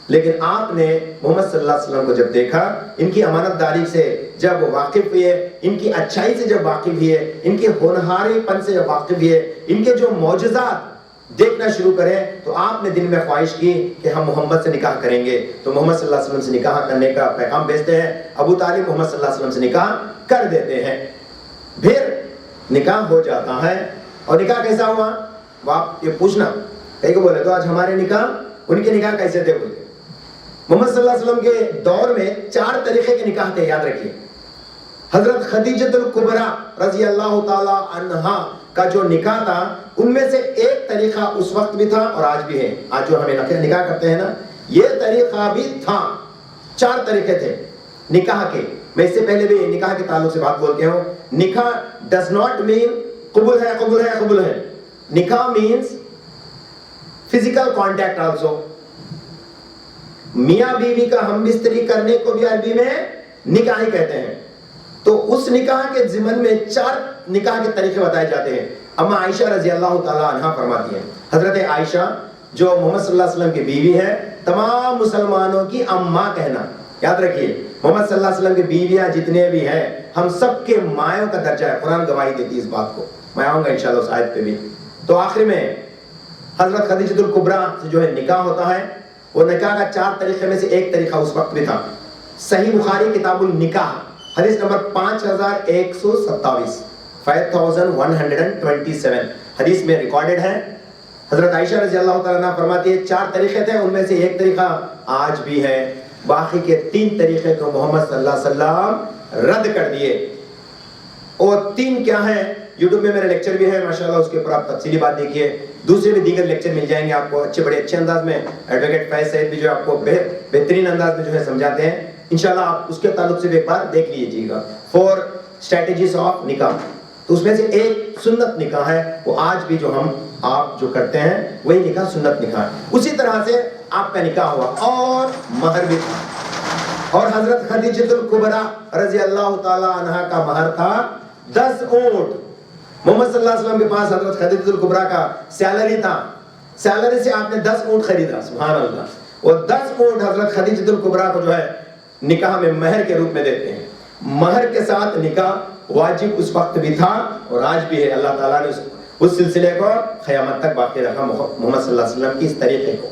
لیکن آپ نے محمد صلی اللہ علیہ وسلم کو جب دیکھا, ان کی امانت داری سے جب واقف ہوئے, ان کی اچھائی سے جب واقف ہوئے, ان کے ہونہاری پن سے جب واقف ہوئے, ان کے جو معجزات دیکھنا شروع کریں, تو آپ نے دل میں خواہش کی کہ ہم محمد سے نکاح کریں گے. تو محمد صلی اللہ علیہ وسلم سے نکاح کرنے کا پیغام بھیجتے ہیں. ابو طالب محمد صلی اللہ علیہ وسلم سے نکاح کر دیتے ہیں. پھر نکاح ہو جاتا ہے. اور نکاح کیسا ہوا آپ یہ پوچھنا, کئی کو بولے تو آج ہمارے نکاح, ان کے نکاح کیسے تھے بولے. محمد صلی اللہ علیہ وسلم کے دور میں 4 طریقے کے نکاح تھے, یاد رکھیے. حضرت خدیجہ الکبریٰ رضی اللہ تعالی عنہا کا جو نکاح تھا, ان میں سے ایک طریقہ اس وقت بھی تھا اور آج بھی ہے. آج جو ہمیں نکاح کرتے ہیں نا, یہ طریقہ بھی تھا. 4 طریقے تھے نکاح کے. میں اس سے پہلے بھی نکاح کے تعلق سے بات بول کے ہوں. نکاح ڈز ناٹ مین قبول ہے قبول ہے قبول ہے. نکاح مینس فزیکل کانٹیکٹ آلسو. میاں بیوی کا ہم بستری کرنے کو بھی عربی میں نکاح ہی کہتے ہیں. تو اس نکاح کے ضمن میں 4 نکاح کے طریقے بتائے جاتے ہیں. اما عائشہ رضی اللہ تعالی عنہا فرماتی ہیں, حضرت عائشہ جو محمد صلی اللہ علیہ وسلم کی بیوی ہے, تمام مسلمانوں کی اماں کہنا. یاد رکھیے محمد صلی اللہ علیہ وسلم کی بیویاں جتنے بھی ہیں, ہم سب کے مائوں کا درجہ ہے. قرآن گواہی دیتی ہے اس بات کو. میں آؤں گا انشاءاللہ اس آیت پہ بھی. تو آخر میں حضرت خدیجہ الکبریٰ سے جو ہے نکاح ہوتا ہے. وہ نکاح کا 4 طریقے میں سے ایک طریقہ اس وقت بھی تھا. صحیح بخاری کتاب النکاح حدیث نمبر 5127 5127 حدیث میں ریکارڈڈ ہے. حضرت عائشہ رضی اللہ تعالیٰ عنہ فرماتی ہے 4 طریقے تھے, ان میں سے ایک طریقہ آج بھی ہے. باقی کے 3 طریقے کو محمد صلی اللہ علیہ وسلم رد کر دیے. اور 3 کیا ہیں؟ یوٹیوب میں میرے لیکچر بھی ہے ماشاءاللہ, اس کے اوپر آپ تفصیلی بات دیکھیے. دوسرے بھی دیگر لیکچر مل جائیں گے آپ کو بڑے اچھے انداز میں. ایڈوکیٹ فیض سعید بھی جو آپ کو بہترین انداز میں جو ہے سمجھاتے ہیں. انشاءاللہ آپ اس کے تعلق سے بھی ایک بار دیکھ لیجیے گا. 4 اسٹریٹجیز آف نکاح. تو اس میں سے ایک سنت نکاح ہے, وہ آج بھی جو آپ جو کرتے ہیں وہی نکاح سنت نکاح ہے. اسی طرح سے آپ کا نکاح ہوا اور مہر بھی تھا. اور حضرت خدیجہ الکبریٰ رضی اللہ تعالی عنہا کا مہر تھا 10 اونٹ. محمد صلی اللہ علیہ وسلم کے پاس حضرت خدیجہ الکبریٰ کا سیلری تھا سیلری سے آپ نے 10 اونٹ خریدا، سبحان اللہ، وہ 10 اونٹ حضرت خدیجۃ الکبریٰ کو جو ہے نکاح میں مہر کے روپ میں دیتے ہیں. مہر کے ساتھ نکاح واجب اس وقت بھی تھا اور آج بھی ہے. اللہ تعالیٰ نے اس سلسلے کو قیامت تک باقی رکھا محمد صلی اللہ علیہ وسلم کی اس طریقے کو.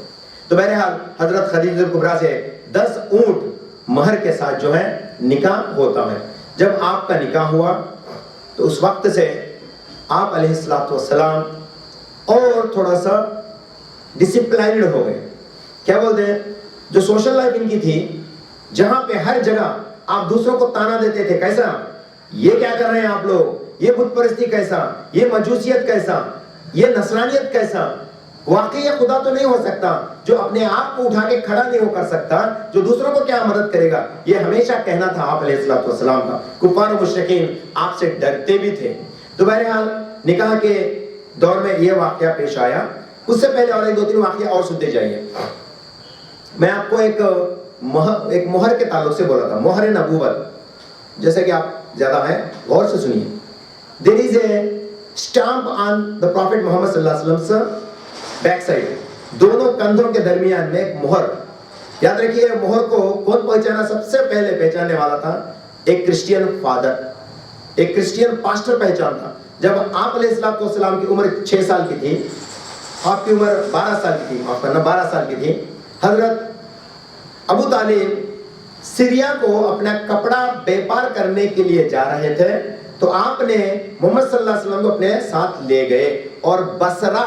تو بہرحال حضرت خدیجۃ الکبریٰ سے 10 اونٹ مہر کے ساتھ جو ہے نکاح ہوتا ہے. جب آپ کا نکاح ہوا تو اس وقت سے آپ علیہ السلام اور تھوڑا سا ڈسپلائنڈ ہو گئے. کیا بولتے ہیں، جو سوشل لائف ان کی تھی، جہاں پہ ہر جگہ آپ دوسروں کو تانا دیتے تھے، کیسا یہ کیا کر رہے ہیں آپ لوگ، یہ بت پرستی کیسا، یہ مجوسیت کیسا، یہ نصرانیت کیسا. واقعی یہ خدا تو نہیں ہو سکتا جو اپنے آپ کو اٹھا کے کھڑا نہیں ہو کر سکتا، جو دوسروں کو کیا مدد کرے گا. یہ ہمیشہ کہنا تھا آپ علیہ السلام کا. کفار و مشرکین آپ سے ڈرتے بھی تھے. تو بہرحال نکاح کے دور میں یہ واقعہ پیش آیا. اس سے پہلے اور 2-3 واقعہ اور سنتے جائیے. میں آپ کو ایک مہر کے تعلق سے بولا تھا، مہر نبوت. جیسے کہ آپ زیادہ ہیں، غور سے سنیے. There is a stamp on the Prophet Muhammad صلی اللہ علیہ وسلم بیک سائڈ، دونوں کندھوں کے درمیان میں ایک مہر. یاد رکھیے مہر کو کون پہچانا، سب سے پہلے پہچاننے والا تھا ایک کرسچین فادر، ایک کرسچین پاسٹر پہچان تھا. جب آپ علیہ السلام کی عمر 6 سال کی تھی، آپ کی عمر 12 سال کی تھی، معاف کرنا 12 سال کی تھی، حضرت ابو طالب سیریا کو اپنا کپڑا بیپار کرنے کے لیے جا رہے تھے. تو آپ نے محمد صلی اللہ علیہ وسلم کو اپنے ساتھ لے گئے اور بصرہ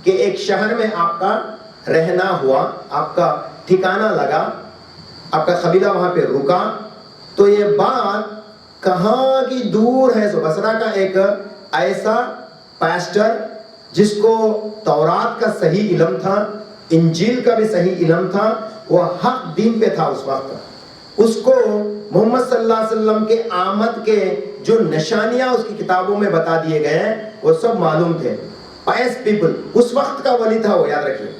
کہ ایک شہر میں آپ کا رہنا ہوا، آپ کا ٹھکانہ لگا، آپ کا قبیلہ وہاں پہ رکا. تو یہ بات کہاں کی دور ہے. سو بصرہ کا ایک ایسا پاسٹر جس کو تورات کا صحیح علم تھا، انجیل کا بھی صحیح علم تھا، وہ حق دین پہ تھا اس وقت. اس کو محمد صلی اللہ علیہ وسلم کے آمد کے جو نشانیاں اس کی کتابوں میں بتا دیے گئے ہیں وہ سب معلوم تھے. پائس پیپل، اس وقت کا ولی تھا وہ، یاد رکھیے.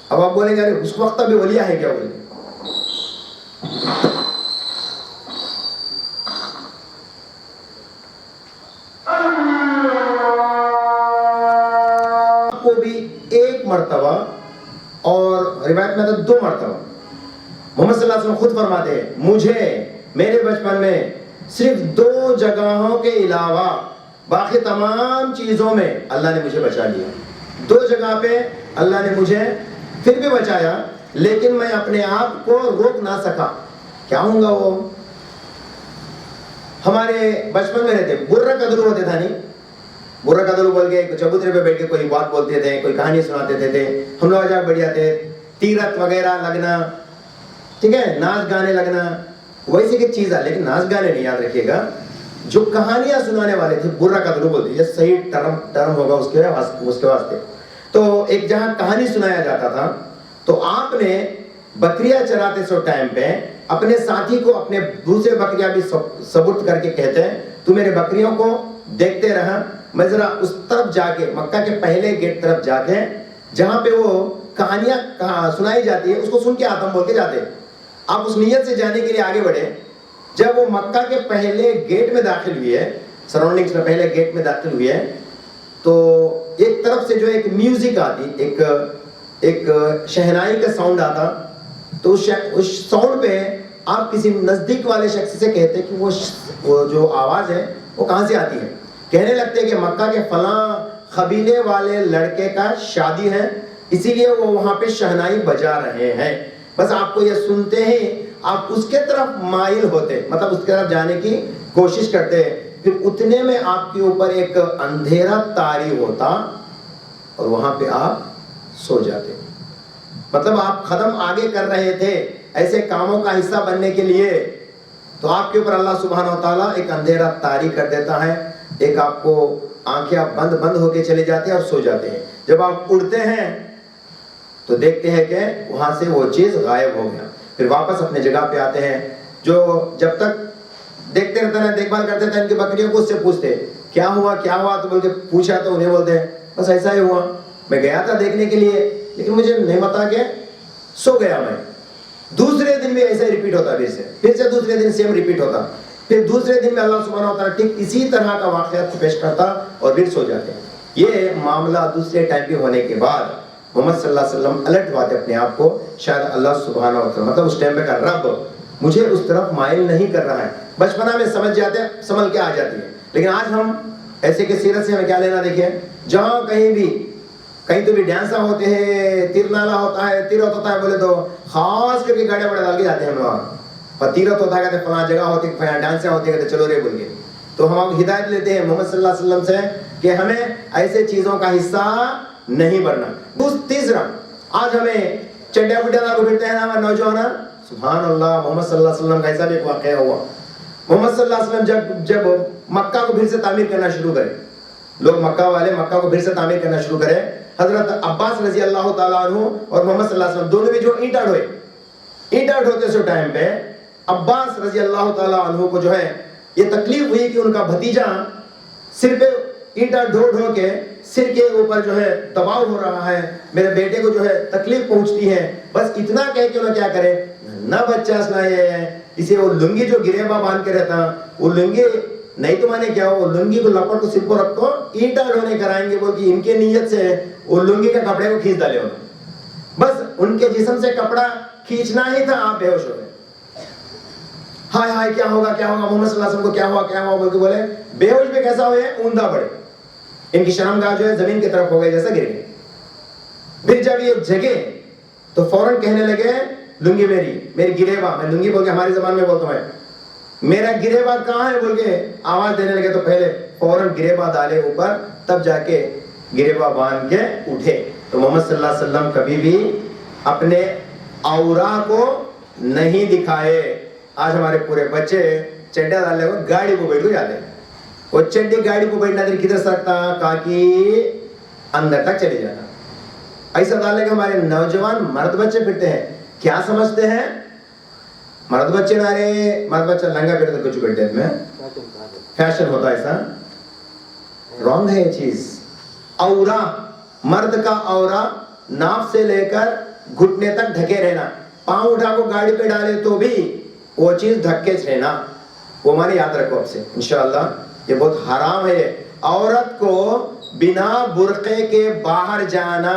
اب آپ بولیں گے ارے اس وقت بھی ولی ہے کیا؟ ولی کو بھی ایک مرتبہ اور روایت میں تو 2 مرتبہ محمد صلی اللہ علیہ وسلم خود فرماتے ہیں مجھے میرے بچپن میں صرف 2 جگہوں کے علاوہ باقی تمام چیزوں میں اللہ نے مجھے بچا لیا. 2 جگہ پہ اللہ نے مجھے پھر بھی بچایا، لیکن میں اپنے آپ کو روک نہ سکا. کیا ہوں گا وہ؟ ہمارے بچپن میں رہتے برا کدلو ہوتے تھا، نہیں برا کدلو بول کے چبوترے پہ بیٹھ کے کوئی بات بولتے تھے، کوئی کہانی سناتے تھے، ہم لوگ جا بڑھ جاتے، تیرت وغیرہ لگنا، ٹھیک ہے، ناچ گانے لگنا، ویسے کی چیز ہے. لیکن ناچ گانے نہیں، یاد رکھیے گا. جو کہانیاں سنانے والے تھے برا کدلو بولتے، یہ صحیح ٹرم ہوگا اس کے واسطے. تو ایک جہاں کہانی سنایا جاتا تھا تو آپ نے بکریاں چراتے سو ٹائم پہ اپنے ساتھی کو اپنے دوسرے بکریاں بھی سبرد کر کے کہتے ہیں تو میرے بکریوں کو دیکھتے رہا، میں ذرا اس طرف جا کے مکہ کے پہلے گیٹ طرف جا کے جہاں پہ وہ کہانیاں سنائی جاتی ہے اس کو سن کے آتا ہوں بول کے جاتے. آپ اس نیت سے جانے کے لیے آگے بڑھے. جب وہ مکہ کے پہلے گیٹ میں داخل ہوئے، سراؤنڈنگز میں پہلے گیٹ میں داخل ہوئے، تو ایک طرف سے جو ایک میوزک آتی، ایک شہنائی کا ساؤنڈ آتا. تو اس ساؤنڈ پہ آپ کسی نزدیک والے شخص سے کہتے کہ وہ جو آواز ہے وہ کہاں سے آتی ہے. کہنے لگتے کہ مکہ کے فلاں قبیلے والے لڑکے کا شادی ہے، اسی لیے وہ وہاں پہ شہنائی بجا رہے ہیں. بس آپ کو یہ سنتے ہی آپ اس کے طرف مائل ہوتے، مطلب اس کی طرف جانے کی کوشش کرتے. پھر اتنے میں آپ کے اوپر ایک اندھیرا طاری ہوتا اور وہاں پہ آپ سو جاتے. مطلب آپ قدم آگے کر رہے تھے ایسے کاموں کا حصہ بننے کے لیے، تو آپ کے اوپر اللہ سبحانہ و تعالیٰ ایک اندھیرا طاری کر دیتا ہے. ایک آپ کو آنکھیں بند ہو کے چلے جاتے ہیں اور سو جاتے ہیں. جب آپ اڑتے ہیں تو دیکھتے ہیں کہ وہاں سے وہ چیز غائب ہو گیا. پھر واپس اپنے جگہ پہ آتے ہیں. جو جب تک دیکھتے رہتے ہیں، دیکھ بھال کرتے تھے ان کی بکریوں کو، اس سے پوچھتے کیا ہوا تو بول کے پوچھا تو انہیں بولتے ہیں بس ایسا ہی ہوا، میں گیا تھا دیکھنے کے لیے لیکن مجھے نہیں پتا کہ سو گیا میں. دوسرے دن بھی ایسا ہی ریپیٹ ہوتا، پھر سے دوسرے دن سیم ریپیٹ ہوتا. پھر دوسرے دن میں اللہ سبحانہ و تعالیٰ ٹھیک اسی طرح کا واقعات پیش کرتا اور پھر سو جاتے ہیں. یہ معاملہ دوسرے ٹائم پہ ہونے کے بعد محمد صلی اللہ علیہ وسلم الرٹ ہوا تھے اپنے آپ کو، شاید اللہ سبحانہ و تعالیٰ مطلب اس ٹائم پہ کا رب مجھے اس طرف مائل نہیں کر رہا ہے. بچپنا میں سمجھ جاتے ہیں، سنبھل کے آ جاتی ہے. لیکن آج ہم ایسے کہ سیرت سے ہمیں کیا لینا؟ دیکھیے جہاں کہیں تو بھی ڈانسا ہوتے ہیں، تیر نالا ہوتا ہے، تیرت ہوتا ہے، بولے تو خاص کر کے گاڑیاں بڑے ڈال کے جاتے ہیں ہم وہاں. اور تیرت ہوتا ہے کہتے فلاں جگہ ہوتی ہے، فلاں ڈانسیں ہوتی ہیں، کہتے چلو رے بول کے. تو ہم آپ کو ہدایت لیتے ہیں محمد صلی اللہ علیہ وسلم سے کہ ہمیں ایسے چیزوں کا حصہ نہیں بننا. تیسرا، آج ہمیں چڈیا بڈیا کو پھرتے ہیں نا ہمارے نوجوان. سبحان اللہ، محمد صلی اللہ علیہ وسلم کا ایسا بھی ایک واقعہ ہوا. محمد صلی اللہ علیہ وسلم جب مکہ کو پھر سے تعمیر کرنا شروع کرے، لوگ مکہ والے مکہ کو پھر سے تعمیر کرنا شروع کرے، حضرت عباس رضی اللہ تعالیٰ عنہ اور محمد صلی اللہ علیہ وسلم دونوں بھی جو اینٹاڈ ہوتے اس ٹائم پہ عباس رضی اللہ تعالیٰ عنہ کو جو ہے یہ تکلیف ہوئی کہ ان کا بھتیجا سر پہ اینٹا ڈھو کے سر کے اوپر جو ہے دباؤ ہو رہا ہے، میرے بیٹے کو جو ہے تکلیف پہنچتی ہے. بس اتنا کہہ کے انہوں کیا کرے، نہ بچہ سنا یہ ہے اسے وہ لنگی جو گریبا باندھ کے رہتا، وہ لنگی نہیں تو میں نے کیا، وہ لنگی کو لپٹ کو سر کو رکھو، اینٹا ڈھونے کرائیں گے بول کے ان کے نیت سے وہ لنگی کے کپڑے کو کھینچ ڈالے انہوں. بس ان کے جسم سے کپڑا کھینچنا ہی تھا، آپ بے ہوش ہو گئے. ہائے ہائے کیا ہوگا محمد صلی اللہ علیہ وسلم کو کیا ہوا بول کے بولے. بے ہوش میں کیسا ہوئے، اوندا پڑے، ان کی شرمگاہ جو ہے زمین کی طرف ہو گئے جیسا گر گئے. پھر جب یہ جگے تو فوراً کہنے لگے لنگی میری گریبا، میں لنگی بول کے ہماری زبان میں بولتا ہوں، میرا گریبا کہاں ہے بول کے آواز دینے لگے. تو پہلے فوراً گریبا ڈالے اوپر، تب جا کے گریبا باندھ کے اٹھے. تو محمد صلی اللہ علیہ وسلم کبھی بھی اپنے اورا کو نہیں دکھائے. آج ہمارے پورے بچے چڈیا ڈالنے کو گاڑی کو بیٹھ کو جاتے ہیں، وہ چڈی گاڑی کو بیٹھنا دیر کدھر سکتا تاکہ اندر تک چلے جانا. ایسا ڈالنے کے ہمارے نوجوان مرد بچے پھرتے ہیں، کیا سمجھتے ہیں مرد بچے مرد بچہ لنگا پھرتے کچھ بیٹھتے ہیں، فیشن ہوتا ہے. ایسا رانگ ہے یہ چیز. اورا، مرد کا اورا ناف سے لے کر گھٹنے تک ڈھکے رہنا. پاؤں اٹھا کو گاڑی پہ ڈالے تو بھی وہ چیز ڈھک کے رہنا. وہ ہمارے یاد رکھو اب سے انشاءاللہ، یہ بہت حرام ہے. عورت کو بنا برقعے کے باہر جانا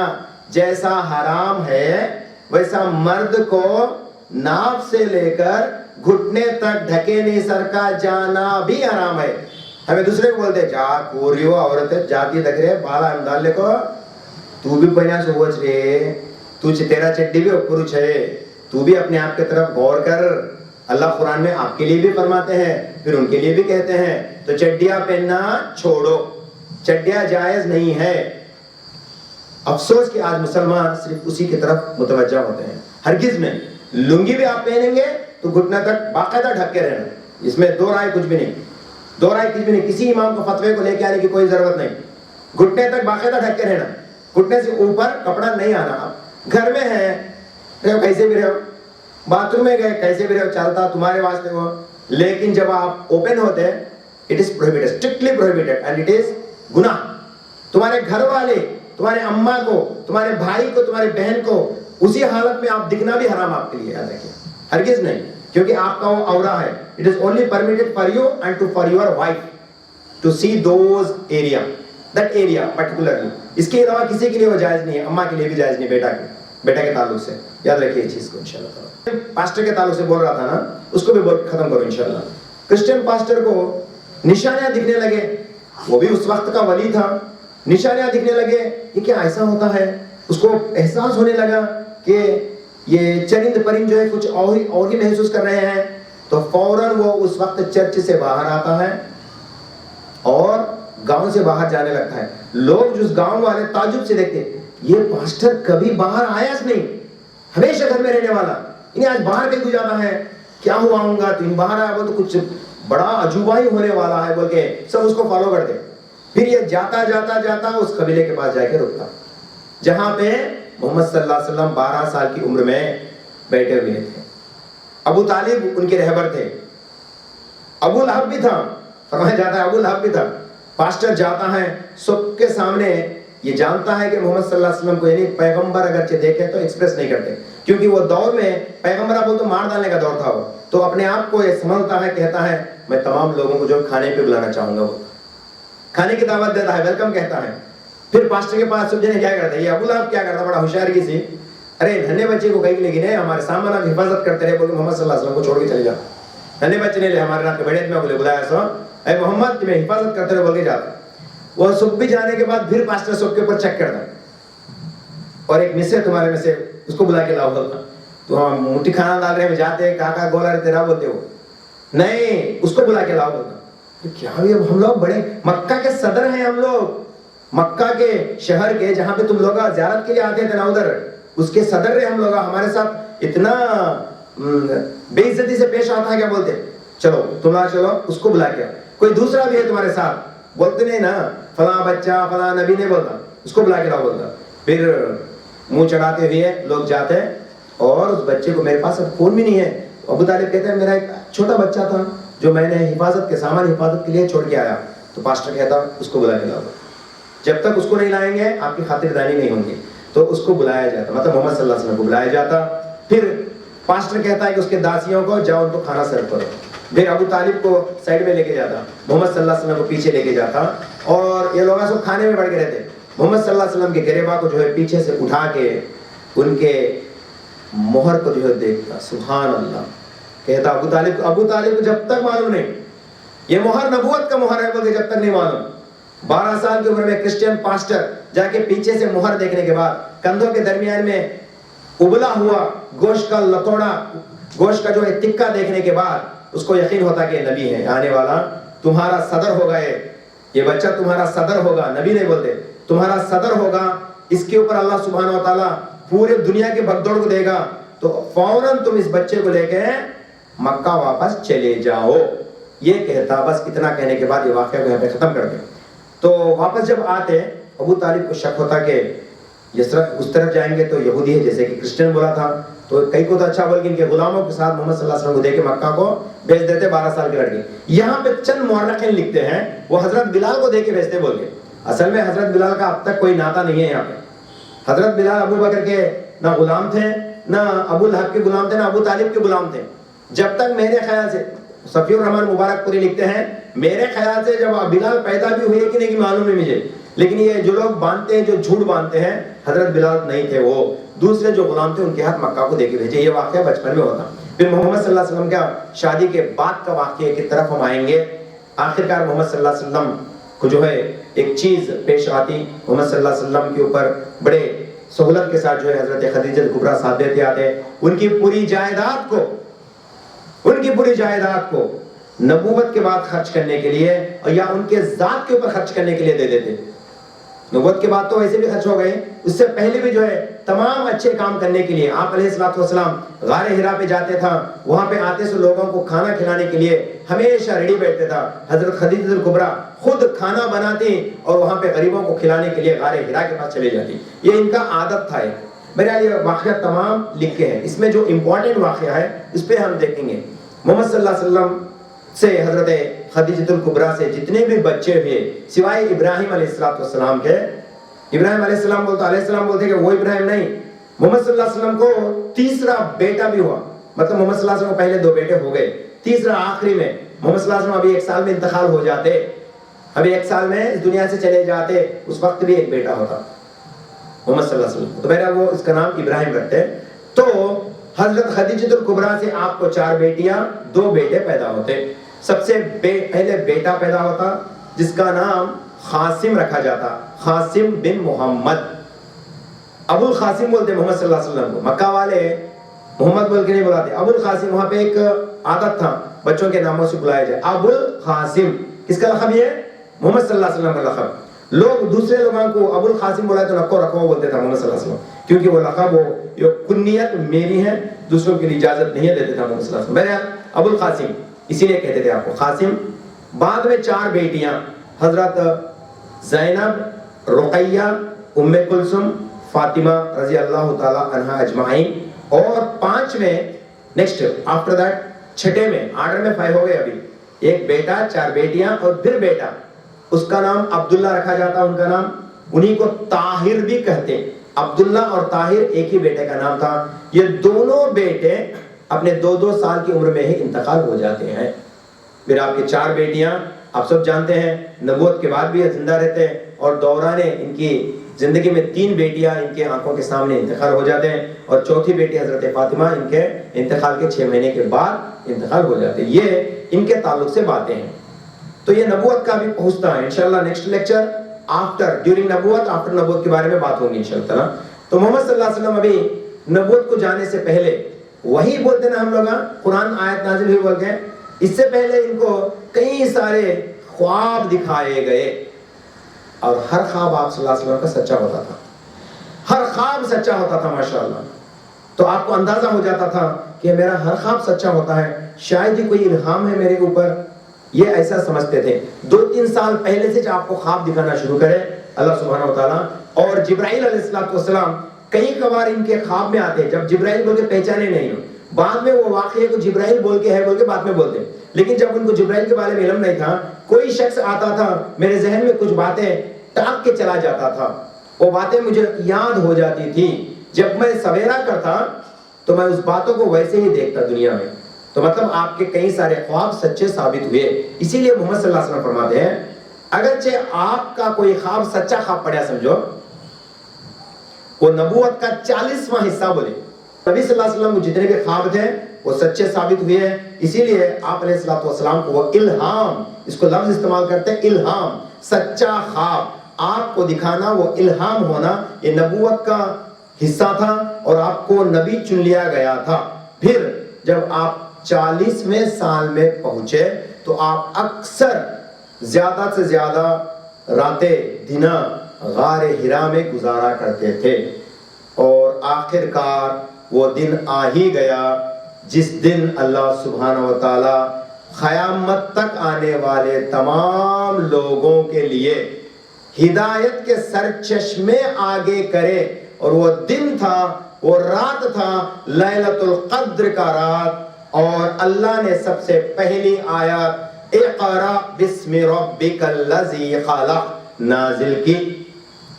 جیسا حرام ہے، ویسا مرد کو ناف سے لے کر گھٹنے تک ڈھکے نہیں سر کا جانا بھی حرام ہے. ہمیں دوسرے کو بولتے جا کوری ہو عورت جاتی دکھ رہے بالا امدال لے کو تو بھی پہنا سوچ رہے، تو تیرا چڈی بھی اوپر چھے، تو بھی اپنے آپ کی طرف غور کر. اللہ قرآن میں آپ کے لیے بھی فرماتے ہیں، پھر ان کے لیے بھی کہتے ہیں. تو چڈیا پہننا چھوڑو، چڈیا جائز نہیں ہے. افسوس کہ آج مسلمان صرف اسی کی طرف متوجہ ہوتے ہیں. ہرگز میں لنگی بھی آپ پہنیں گے تو گھٹنا تک باقاعدہ ڈھک کے رہنا، اس میں دو رائے کچھ بھی نہیں. کسی امام کو فتوے کو لے کے آنے کی کوئی ضرورت نہیں. گھٹنے تک باقاعدہ ڈھک کے رہنا، گھٹنے سے اوپر کپڑا نہیں آنا. آپ گھر میں ہیں کیسے بھی رہو، باتھ روم میں گئے کیسے بھی رہو، چلتا تمہارے واسطے ہو. لیکن جب آپ اوپن ہوتے ہیں it is prohibited, strictly prohibited and it is گناہ. تمہارے گھر والے، تمہارے اماں کو، تمہارے بھائی کو، تمہارے بہن کو اسی حالت میں آپ دکھنا بھی حرام آپ کے لیے. یاد رکھیے ہرگز نہیں، کیونکہ آپ کا وہ عورہ ہے. It is only permitted for you and for your wife to see those area, that area particularly. اس کے علاوہ کسی کے لیے وہ جائز نہیں ہے، اماں کے لیے بھی جائز نہیں، بیٹا کے تعلق سے. یاد رکھیے اس چیز کو انشاءاللہ. پاسٹر کے تعلق سے بول رہا تھا نا، اس کو بھی ختم کرو انشاءاللہ. کرسچن پاسٹر کو نشانیاں دکھنے لگے، وہ بھی اس وقت کا ولی تھا. نشانیاں دکھنے لگے یہ کیا ایسا ہوتا ہے، اس کو احساس ہونے لگا کہ یہ چرند پرند جو ہے کچھ اور ہی محسوس کر رہے ہیں. تو فوراً وہ اس وقت چرچ سے باہر آتا ہے اور گاؤں سے باہر جانے لگتا ہے. لوگ جو گاؤں والے تعجب سے دیکھتے یہ پاسٹر کبھی باہر آیا نہیں، ہمیشہ گھر میں رہنے والا، انہیں آج باہر کہیں کو جاتا ہے، کیا ہوا ہوں گا تو باہر آیا وہ تو کچھ بڑا عجوبہ ہی ہونے والا ہے بول کے سب اس کو فالو کرتے. پھر یہ جاتا اس قبیلے کے پاس جا کے رکتا جہاں پہ محمد صلی اللہ علیہ وسلم 12 سال کی عمر میں بیٹھے ہوئے تھے. ابو طالب ان کے رہبر تھے، ابو لہب بھی تھا، فرمایا جاتا ہے ابو لہب بھی تھا. پاسٹر جاتا ہے سب کے سامنے، یہ جانتا ہے کہ محمد صلی اللہ علیہ وسلم کو یعنی پیغمبر اگرچہ دیکھے تو ایکسپریس نہیں کرتے، کیونکہ وہ دور میں پیغمبر ابو تو مار ڈالنے کا دور تھا. وہ تو اپنے آپ کو یہ سمجھتا ہے، کہتا ہے میں تمام لوگوں کو جو کھانے پہ بلانا چاہوں گا، وہ کھانے کی دعوت دیتا ہے، ویلکم کہتا ہے. پھر پاسٹر کے پاس سب جنے کیا کرتا ہے, یہ ابو لہب کیا کرتا بڑا ہوشیاری سے, ارے ننھے بچے کو کہیں لیکن ہے ہمارے سامان آپ حفاظت کرتے رہے, بول کے محمد صلی اللہ علیہ وسلم کو چھوڑ کے چلے جاتا. ننھے بچے نے لے ہمارے رات کے بڑے میں بولے بلایا سو اے محمد تمہیں حفاظت کرتے رہے بول کے جاتا. وہ سب بھی جانے کے بعد پھر پاسٹر سب کے اوپر چیک کرتا اور ایک مصر تمہارے میں سے اس کو بلا کے لاؤ بولتا, تو ہم مٹھی کھانا ڈال رہے ہیں جاتے ہیں کہاں کہاں گولا رہتے رہا بولتے ہو, نہیں اس کو بلا کے لاؤ بولتا. کیا ہم لوگ بڑے مکہ کے صدر ہیں, ہم لوگ مکہ کے شہر کے جہاں پہ تم لوگ زیارت کے لیے آتے تھے نا ادھر, اس کے صدر رہے ہم لوگ, ہمارے ساتھ اتنا بے عزتی سے پیش آتا ہے کیا بولتے, چلو تمہارا چلو اس کو بلا کے, کوئی دوسرا بھی ہے تمہارے ساتھ بولتے نہیں نا فلاں بچہ فلاں نبی نہیں بولتا, اس کو بلا کے لاؤ بولتا. پھر منہ چڑھاتے ہوئے لوگ جاتے ہیں اور اس بچے کو, میرے پاس اب فون بھی نہیں ہے, ابو طالب کہتے ہیں میرا ایک چھوٹا بچہ تھا جو میں نے حفاظت کے سامان حفاظت کے لیے چھوڑ کے آیا, تو پاسٹر کہتا اس کو بلا کے لاؤ, جب تک اس کو نہیں لائیں گے آپ کی خاطرداری نہیں ہوں گی. تو اس کو بلایا جاتا, مطلب محمد صلی اللہ علیہ وسلم کو بلایا جاتا. پھر پاسٹر کہتا ہے کہ اس کے داسیوں کو جاؤ ان کو کھانا سرو کرو. پھر ابو طالب کو سائڈ میں لے کے جاتا, محمد صلی اللہ علیہ وسلم کو پیچھے لے کے جاتا, اور یہ لوگ سب کھانے میں بڑھ کے رہتے. محمد صلی اللہ علیہ وسلم کے گریباں کو جو ہے پیچھے سے اٹھا کے ان کے مہر کو جو ہے دیکھتا, سبحان اللہ. کہتا ابو طالب کو جب تک معلوم نہیں یہ مہر نبوت کا مہر ہے بولتے, جب تک نہیں معلوم. 12 سال کی عمر میں کرسچین پاسٹر جا کے پیچھے سے مہر دیکھنے کے بعد کندھوں کے درمیان میں ابلا ہوا گوشت کا لتوڑا, گوشت کا جو ہے ٹکا دیکھنے کے بعد اس کو یقین ہوتا کہ یہ نبی ہے, آنے والا تمہارا صدر ہوگا, یہ بچہ تمہارا صدر ہوگا. نبی نہیں بولتے, تمہارا صدر ہوگا, اس کے اوپر اللہ سبحانہ و تعالیٰ پورے دنیا کے بھگدڑ کو دے گا, تو فوراً تم اس بچے کو لے کے مکہ واپس چلے جاؤ. یہ کہتا, بس اتنا کہنے کے بعد یہ واقعہ کو یہاں پہ ختم کر دیں. تو واپس جب آتے ابو طالب کو شک ہوتا کہ اس طرف جائیں گے تو یہودی ہے, جیسے کہ کرسچن بولا تھا, تو کئی کو تو اچھا بول کے ان کے غلاموں کے ساتھ محمد صلی اللہ علیہ وسلم کو دے کے مکہ کو بھیج دیتے 12 سال کے لڑکے. یہاں پہ چند مورخین لکھتے ہیں وہ حضرت بلال کو دے کے بھیجتے بول کے. اصل میں حضرت بلال کا اب تک کوئی ناتا نہیں ہے یہاں پہ. حضرت بلال ابو بکر کے نہ غلام تھے, نہ ابو لہب کے غلام تھے, نہ ابو طالب کے غلام تھے. جب تک میرے خیال سے صفی الرحمن مبارک پوری لکھتے ہیں, میرے خیال سے جب بلال پیدا بھی ہوئے کہ نہیں معلوم نہیں مجھے, لیکن یہ جو لوگ باندھتے ہیں, جو جھوٹ باندھتے ہیں, حضرت بلال نہیں تھے, وہ دوسرے جو غلام تھے ان کے ہاتھ مکہ کو دے کے بھیجے. یہ واقعہ بچپن میں ہوتا. پھر محمد صلی اللہ علیہ وسلم کا شادی کے بعد کا واقعہ کی طرف ہم آئیں گے. آخرکار محمد صلی اللہ علیہ وسلم کو جو ہے ایک چیز پیش آتی, محمد صلی اللہ علیہ وسلم کے اوپر بڑے سہولت کے ساتھ جو ہے حضرت خدیجہ کبریٰ ساتھ دیتے آتے, ان کی پوری جائیداد کو نبوت کے بعد خرچ کرنے کے لیے یا ان کے ذات کے اوپر خرچ کرنے کے لیے دے دیتے. نبوت کے بعد تو ویسے بھی خرچ ہو گئے, اس سے پہلے بھی جو ہے تمام اچھے کام کرنے کے لیے آپ علیہ الصلوۃ والسلام غار حرا پہ جاتے تھا, وہاں پہ آتے سے لوگوں کو کھانا کھلانے کے لیے ہمیشہ ریڈی بیٹھتے تھا. حضرت خدیجہ کبریٰ خود کھانا بناتی اور وہاں پہ غریبوں کو کھلانے کے لیے غار حرا کے پاس چلے جاتی. یہ ان کا عادت تھا. میرے یہ واقعہ تمام لکھے ہیں, اس میں جو امپورٹنٹ واقعہ ہے اس پہ ہم دیکھیں گے. محمد صلی اللہ علیہ وسلم سے حضرت خدیجہ کبریٰ سے جتنے بھی بچے ہوئے سوائے ابراہیم علیہ السلام کے, ابراہیم علیہ السلام بولتے کہ وہ ابراہیم نہیں, محمد صلی اللہ علیہ وسلم کو تیسرا بیٹا بھی ہوا. مطلب محمد صلی اللہ علیہ وسلم کو پہلے 2 بیٹے ہو گئے, تیسرا آخری میں. محمد صلی اللہ علیہ وسلم ابھی 1 سال میں انتقال ہو جاتے, ابھی 1 سال میں اس دنیا سے چلے جاتے, اس وقت بھی ایک بیٹا ہوتا محمد صلی اللہ علیہ وسلم, تو میرا وہ اس کا نام ابراہیم رکھتے. تو حضرت خدیجہ کبریٰ سے آپ کو 4 بیٹیاں 2 بیٹے پیدا ہوتے. سب سے پہلے بیٹا پیدا ہوتا جس کا نام قاسم رکھا جاتا, قاسم بن محمد. ابو القاسم بولتے محمد صلی اللہ علیہ وسلم کو, مکہ والے محمد بول کے نہیں بلاتے, ابو القاسم. وہاں پہ ایک عادت تھا بچوں کے ناموں سے بلایا جائے. ابو القاسم کس کا لقب یہ؟ محمد صلی اللہ علیہ وسلم کا لقب. لوگ دوسرے لوگوں کو ابو القاسم بولا تو نکو رکھو بولتے تھا محمد صلی اللہ علیہ وسلم, کیونکہ وہ لقب وہ یہ کنیت میری ہے, دوسروں کے لیے اجازت نہیں دیتے تھا محمد صلی اللہ علیہ وسلم. بہرحال ابو القاسم اسی لیے کہتے تھے آپ کو قاسم. بعد میں 4 بیٹیاں حضرت زینب, رقیہ, ام کلثوم, فاطمہ رضی اللہ تعالی عنہا اجمعین. اور 5ویں نیکسٹ آفٹر دیٹ 6 میں آرڈر میں 5 ہو گئے ابھی, ایک بیٹا, 4 بیٹیاں اور پھر بیٹا, اس کا نام عبداللہ رکھا جاتا. ان کا نام انہی کو طاہر بھی کہتے. عبداللہ اور طاہر ایک ہی بیٹے کا نام تھا. یہ دونوں بیٹے اپنے 2 سال کی عمر میں ہی انتقال ہو جاتے ہیں. پھر آپ کے 4 بیٹیاں آپ سب جانتے ہیں نبوت کے بعد بھی یہ زندہ رہتے ہیں، اور دوران ان کی زندگی میں 3 بیٹیاں ان کے آنکھوں کے سامنے انتقال ہو جاتے ہیں، اور چوتھی بیٹی حضرت فاطمہ ان کے انتقال کے 6 مہینے کے بعد انتقال ہو جاتے ہیں۔ یہ ان کے تعلق سے باتیں ہیں۔ تو یہ نبوت کا بھی پہنچتا ہے، انشاءاللہ نیکسٹ لیکچر ڈیورنگ نبوت، آفٹر نبوت کے بارے میں بات ہوگی انشاءاللہ۔ تو محمد صلی اللہ علیہ وسلم ابھی نبوت کو جانے سے پہلے وہی بولتے نا ہم لوگ، قرآن آیت نازل ہوئی بولتے ہیں، اس سے پہلے ان کو کئی سارے خواب دکھائے گئے، اور ہر خواب آپ صلی اللہ علیہ وسلم کا سچا ہوتا تھا، ہر خواب سچا ہوتا تھا ماشاءاللہ۔ تو آپ کو اندازہ ہو جاتا تھا کہ میرا ہر خواب سچا ہوتا ہے، شاید ہی کوئی الہام ہے میرے اوپر، یہ ایسا سمجھتے تھے۔ 2-3 سال پہلے سے جب آپ کو خواب دکھانا شروع کرے اللہ سبحانہ وتعالیٰ، اور جبرائیل علیہ السلام کئی بار ان کے خواب میں آتے ہیں، جب جبرائیل بول کے پہچانے نہیں ہو، بعد میں وہ واقعے کو جبرائیل بول کے بعد میں بولتے ہیں، لیکن جب ان کو جبرائیل کے بارے میں علم نہیں تھا، کوئی شخص آتا تھا میرے ذہن میں کچھ باتیں ٹاک کے چلا جاتا تھا، وہ باتیں مجھے یاد ہو جاتی تھی، جب میں سویرا کرتا تو میں اس باتوں کو ویسے ہی دیکھتا دنیا میں۔ تو مطلب آپ کے کئی سارے خواب سچے ثابت ہوئے، اسی لیے محمد صلی اللہ علیہ وسلم فرماتے ہیں اگرچہ آپ کا کوئی خواب سچا خواب پڑیا سمجھو، وہ نبوت کا 40واں حصہ بولے۔ نبی صلی اللہ علیہ وسلم کو جتنے بھی خواب تھے وہ سچے ثابت ہوئے ہیں، اسی لیے آپ علیہ السلام کو وہ الہام، اس کو لفظ استعمال کرتے ہیں الہام، سچا خواب آپ کو دکھانا، وہ الہام ہونا، یہ نبوت کا حصہ تھا، اور آپ کو نبی چن لیا گیا تھا۔ پھر جب آپ 40ویں سال میں پہنچے تو آپ اکثر زیادہ سے زیادہ راتیں دنہ غار حرا میں گزارا کرتے تھے، اور آخر کار وہ دن آ ہی گیا جس دن اللہ سبحانہ و تعالی قیامت تک آنے والے تمام لوگوں کے لیے ہدایت کے سرچشمے آگے کرے، اور وہ دن تھا، وہ رات تھا لیلۃ القدر کا رات، اور اللہ نے سب سے پہلی آیات اقرأ بسم ربک الذی خلق نازل کی۔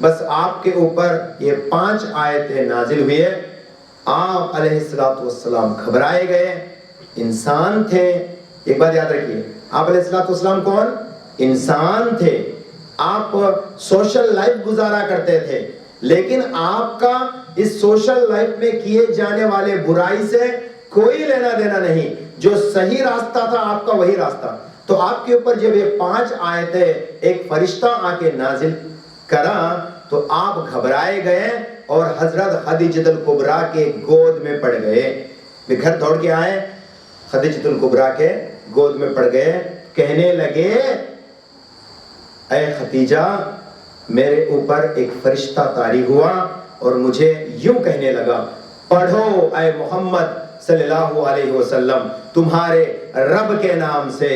بس آپ کے اوپر یہ 5 آیتیں نازل ہوئے، آپ علیہ السلام گھبرائے گئے، انسان تھے۔ ایک بات یاد رکھیے، آپ علیہ السلام کون؟ انسان تھے، آپ سوشل لائف گزارا کرتے تھے، لیکن آپ کا اس سوشل لائف میں کیے جانے والے برائی سے کوئی لینا دینا نہیں، جو صحیح راستہ تھا آپ کا وہی راستہ۔ تو آپ کے اوپر جب یہ 5 آیتیں ایک فرشتہ آ کے نازل کرا تو آپ گھبرائے گئے، اور حضرت خدیجہ الکبریٰ کے گود میں پڑ گئے۔ گھر دوڑ کے آئے، خدیجہ الکبریٰ کے گود میں پڑ گئے، کہنے لگے اے خدیجہ میرے اوپر ایک فرشتہ طاری ہوا اور مجھے یوں کہنے لگا پڑھو اے محمد صلی اللہ علیہ وسلم تمہارے رب کے نام سے،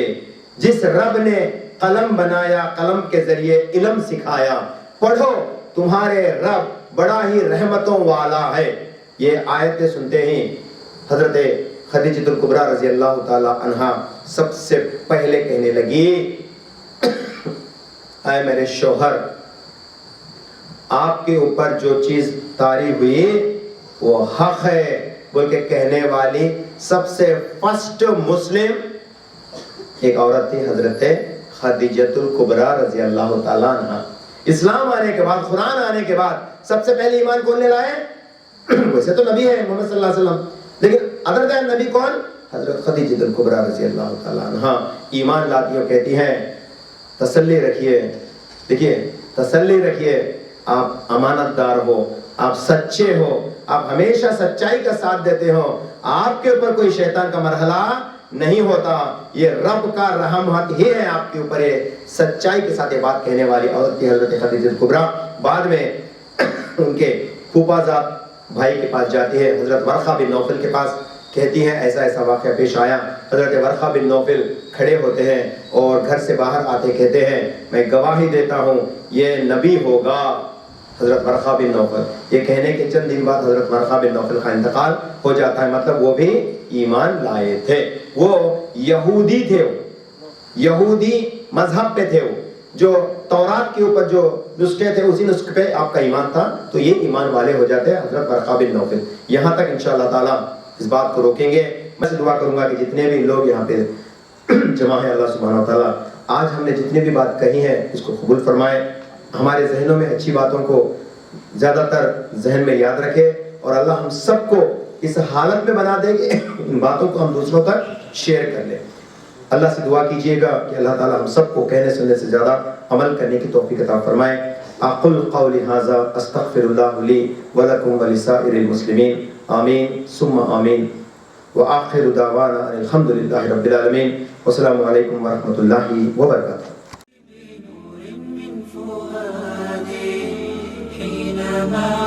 جس رب نے قلم بنایا، قلم کے ذریعے علم سکھایا، پڑھو تمہارے رب بڑا ہی رحمتوں والا ہے۔ یہ آیتیں سنتے ہی حضرت خدیجہ الکبریٰ رضی اللہ تعالی عنہا سب سے پہلے کہنے لگی اے میرے شوہر، آپ کے اوپر جو چیز طاری ہوئی وہ حق ہے بول کے کہنے والی سب سے فرسٹ مسلم ایک عورت تھی حضرت خدیجہ الکبریٰ رضی اللہ تعالی عنہا۔ اسلام آنے کے بعد، قرآن آنے کے بعد سب سے پہلے ایمان کون لے لائے؟ ویسے تو نبی ہے محمد صلی اللہ علیہ وسلم، لیکن ادر دین نبی کون؟ حضرت خدیجہ الکبریٰ رضی اللہ تعالی عنہا ایمان لاتی اور کہتی ہیں تسلی رکھیے، دیکھیے تسلی رکھیے، آپ امانت دار ہو، آپ سچے ہو، آپ ہمیشہ سچائی کا ساتھ دیتے ہو، آپ کے اوپر کوئی شیطان کا مرحلہ نہیں ہوتا، یہ رب کا رحمت ہی ہے آپ کے اوپر۔ سچائی کے ساتھ یہ بات کہنے والی عورت تھی حضرت خدیجہ الکبریٰ۔ بعد میں ان کے پھوپھا زاد بھائی کے پاس جاتی ہے، حضرت ورقہ بن نوفل کے پاس، کہتی ہیں ایسا ایسا واقعہ پیش آیا۔ حضرت ورقہ بن نوفل کھڑے ہوتے ہیں اور گھر سے باہر آتے کہتے ہیں میں گواہی دیتا ہوں یہ نبی ہوگا حضرت ورقہ بن نوفل۔ یہ کہنے کے چند دن بعد حضرت ورقہ بن نوفل کا انتقال ہو جاتا ہے، مطلب وہ بھی ایمان لائے تھے، وہ یہودی تھے، یہودی مذہب پہ تھے، وہ جو تورات کے اوپر جو نسخے تھے اسی نسخے پہ آپ کا ایمان تھا، تو یہ ایمان والے ہو جاتے ہیں حضرت ورقہ بن نوفل۔ یہاں تک انشاءاللہ تعالی اس بات کو روکیں گے۔ میں دعا کروں گا کہ جتنے بھی لوگ یہاں پہ جمع ہیں اللہ سبحانہ و تعالیٰ آج ہم نے جتنی بھی بات کہی ہے اس کو قبول فرمائے، ہمارے ذہنوں میں اچھی باتوں کو زیادہ تر ذہن میں یاد رکھے، اور اللہ ہم سب کو اس حالت میں بنا دے کہ ان باتوں کو ہم دوسروں تک شیئر کر لیں۔ اللہ سے دعا کیجئے گا کہ اللہ تعالی ہم سب کو کہنے سننے سے زیادہ عمل کرنے کی توفیق عطا فرمائے۔ اقول قولی ھذا استغفر اللہ لی ولکم ولسائر المسلمین، آمین ثم آمین، وآخر دعوانا الحمد للہ رب العالمین، والسلام علیکم ورحمۃ اللہ وبرکاتہ۔ بنور من فؤادي حينما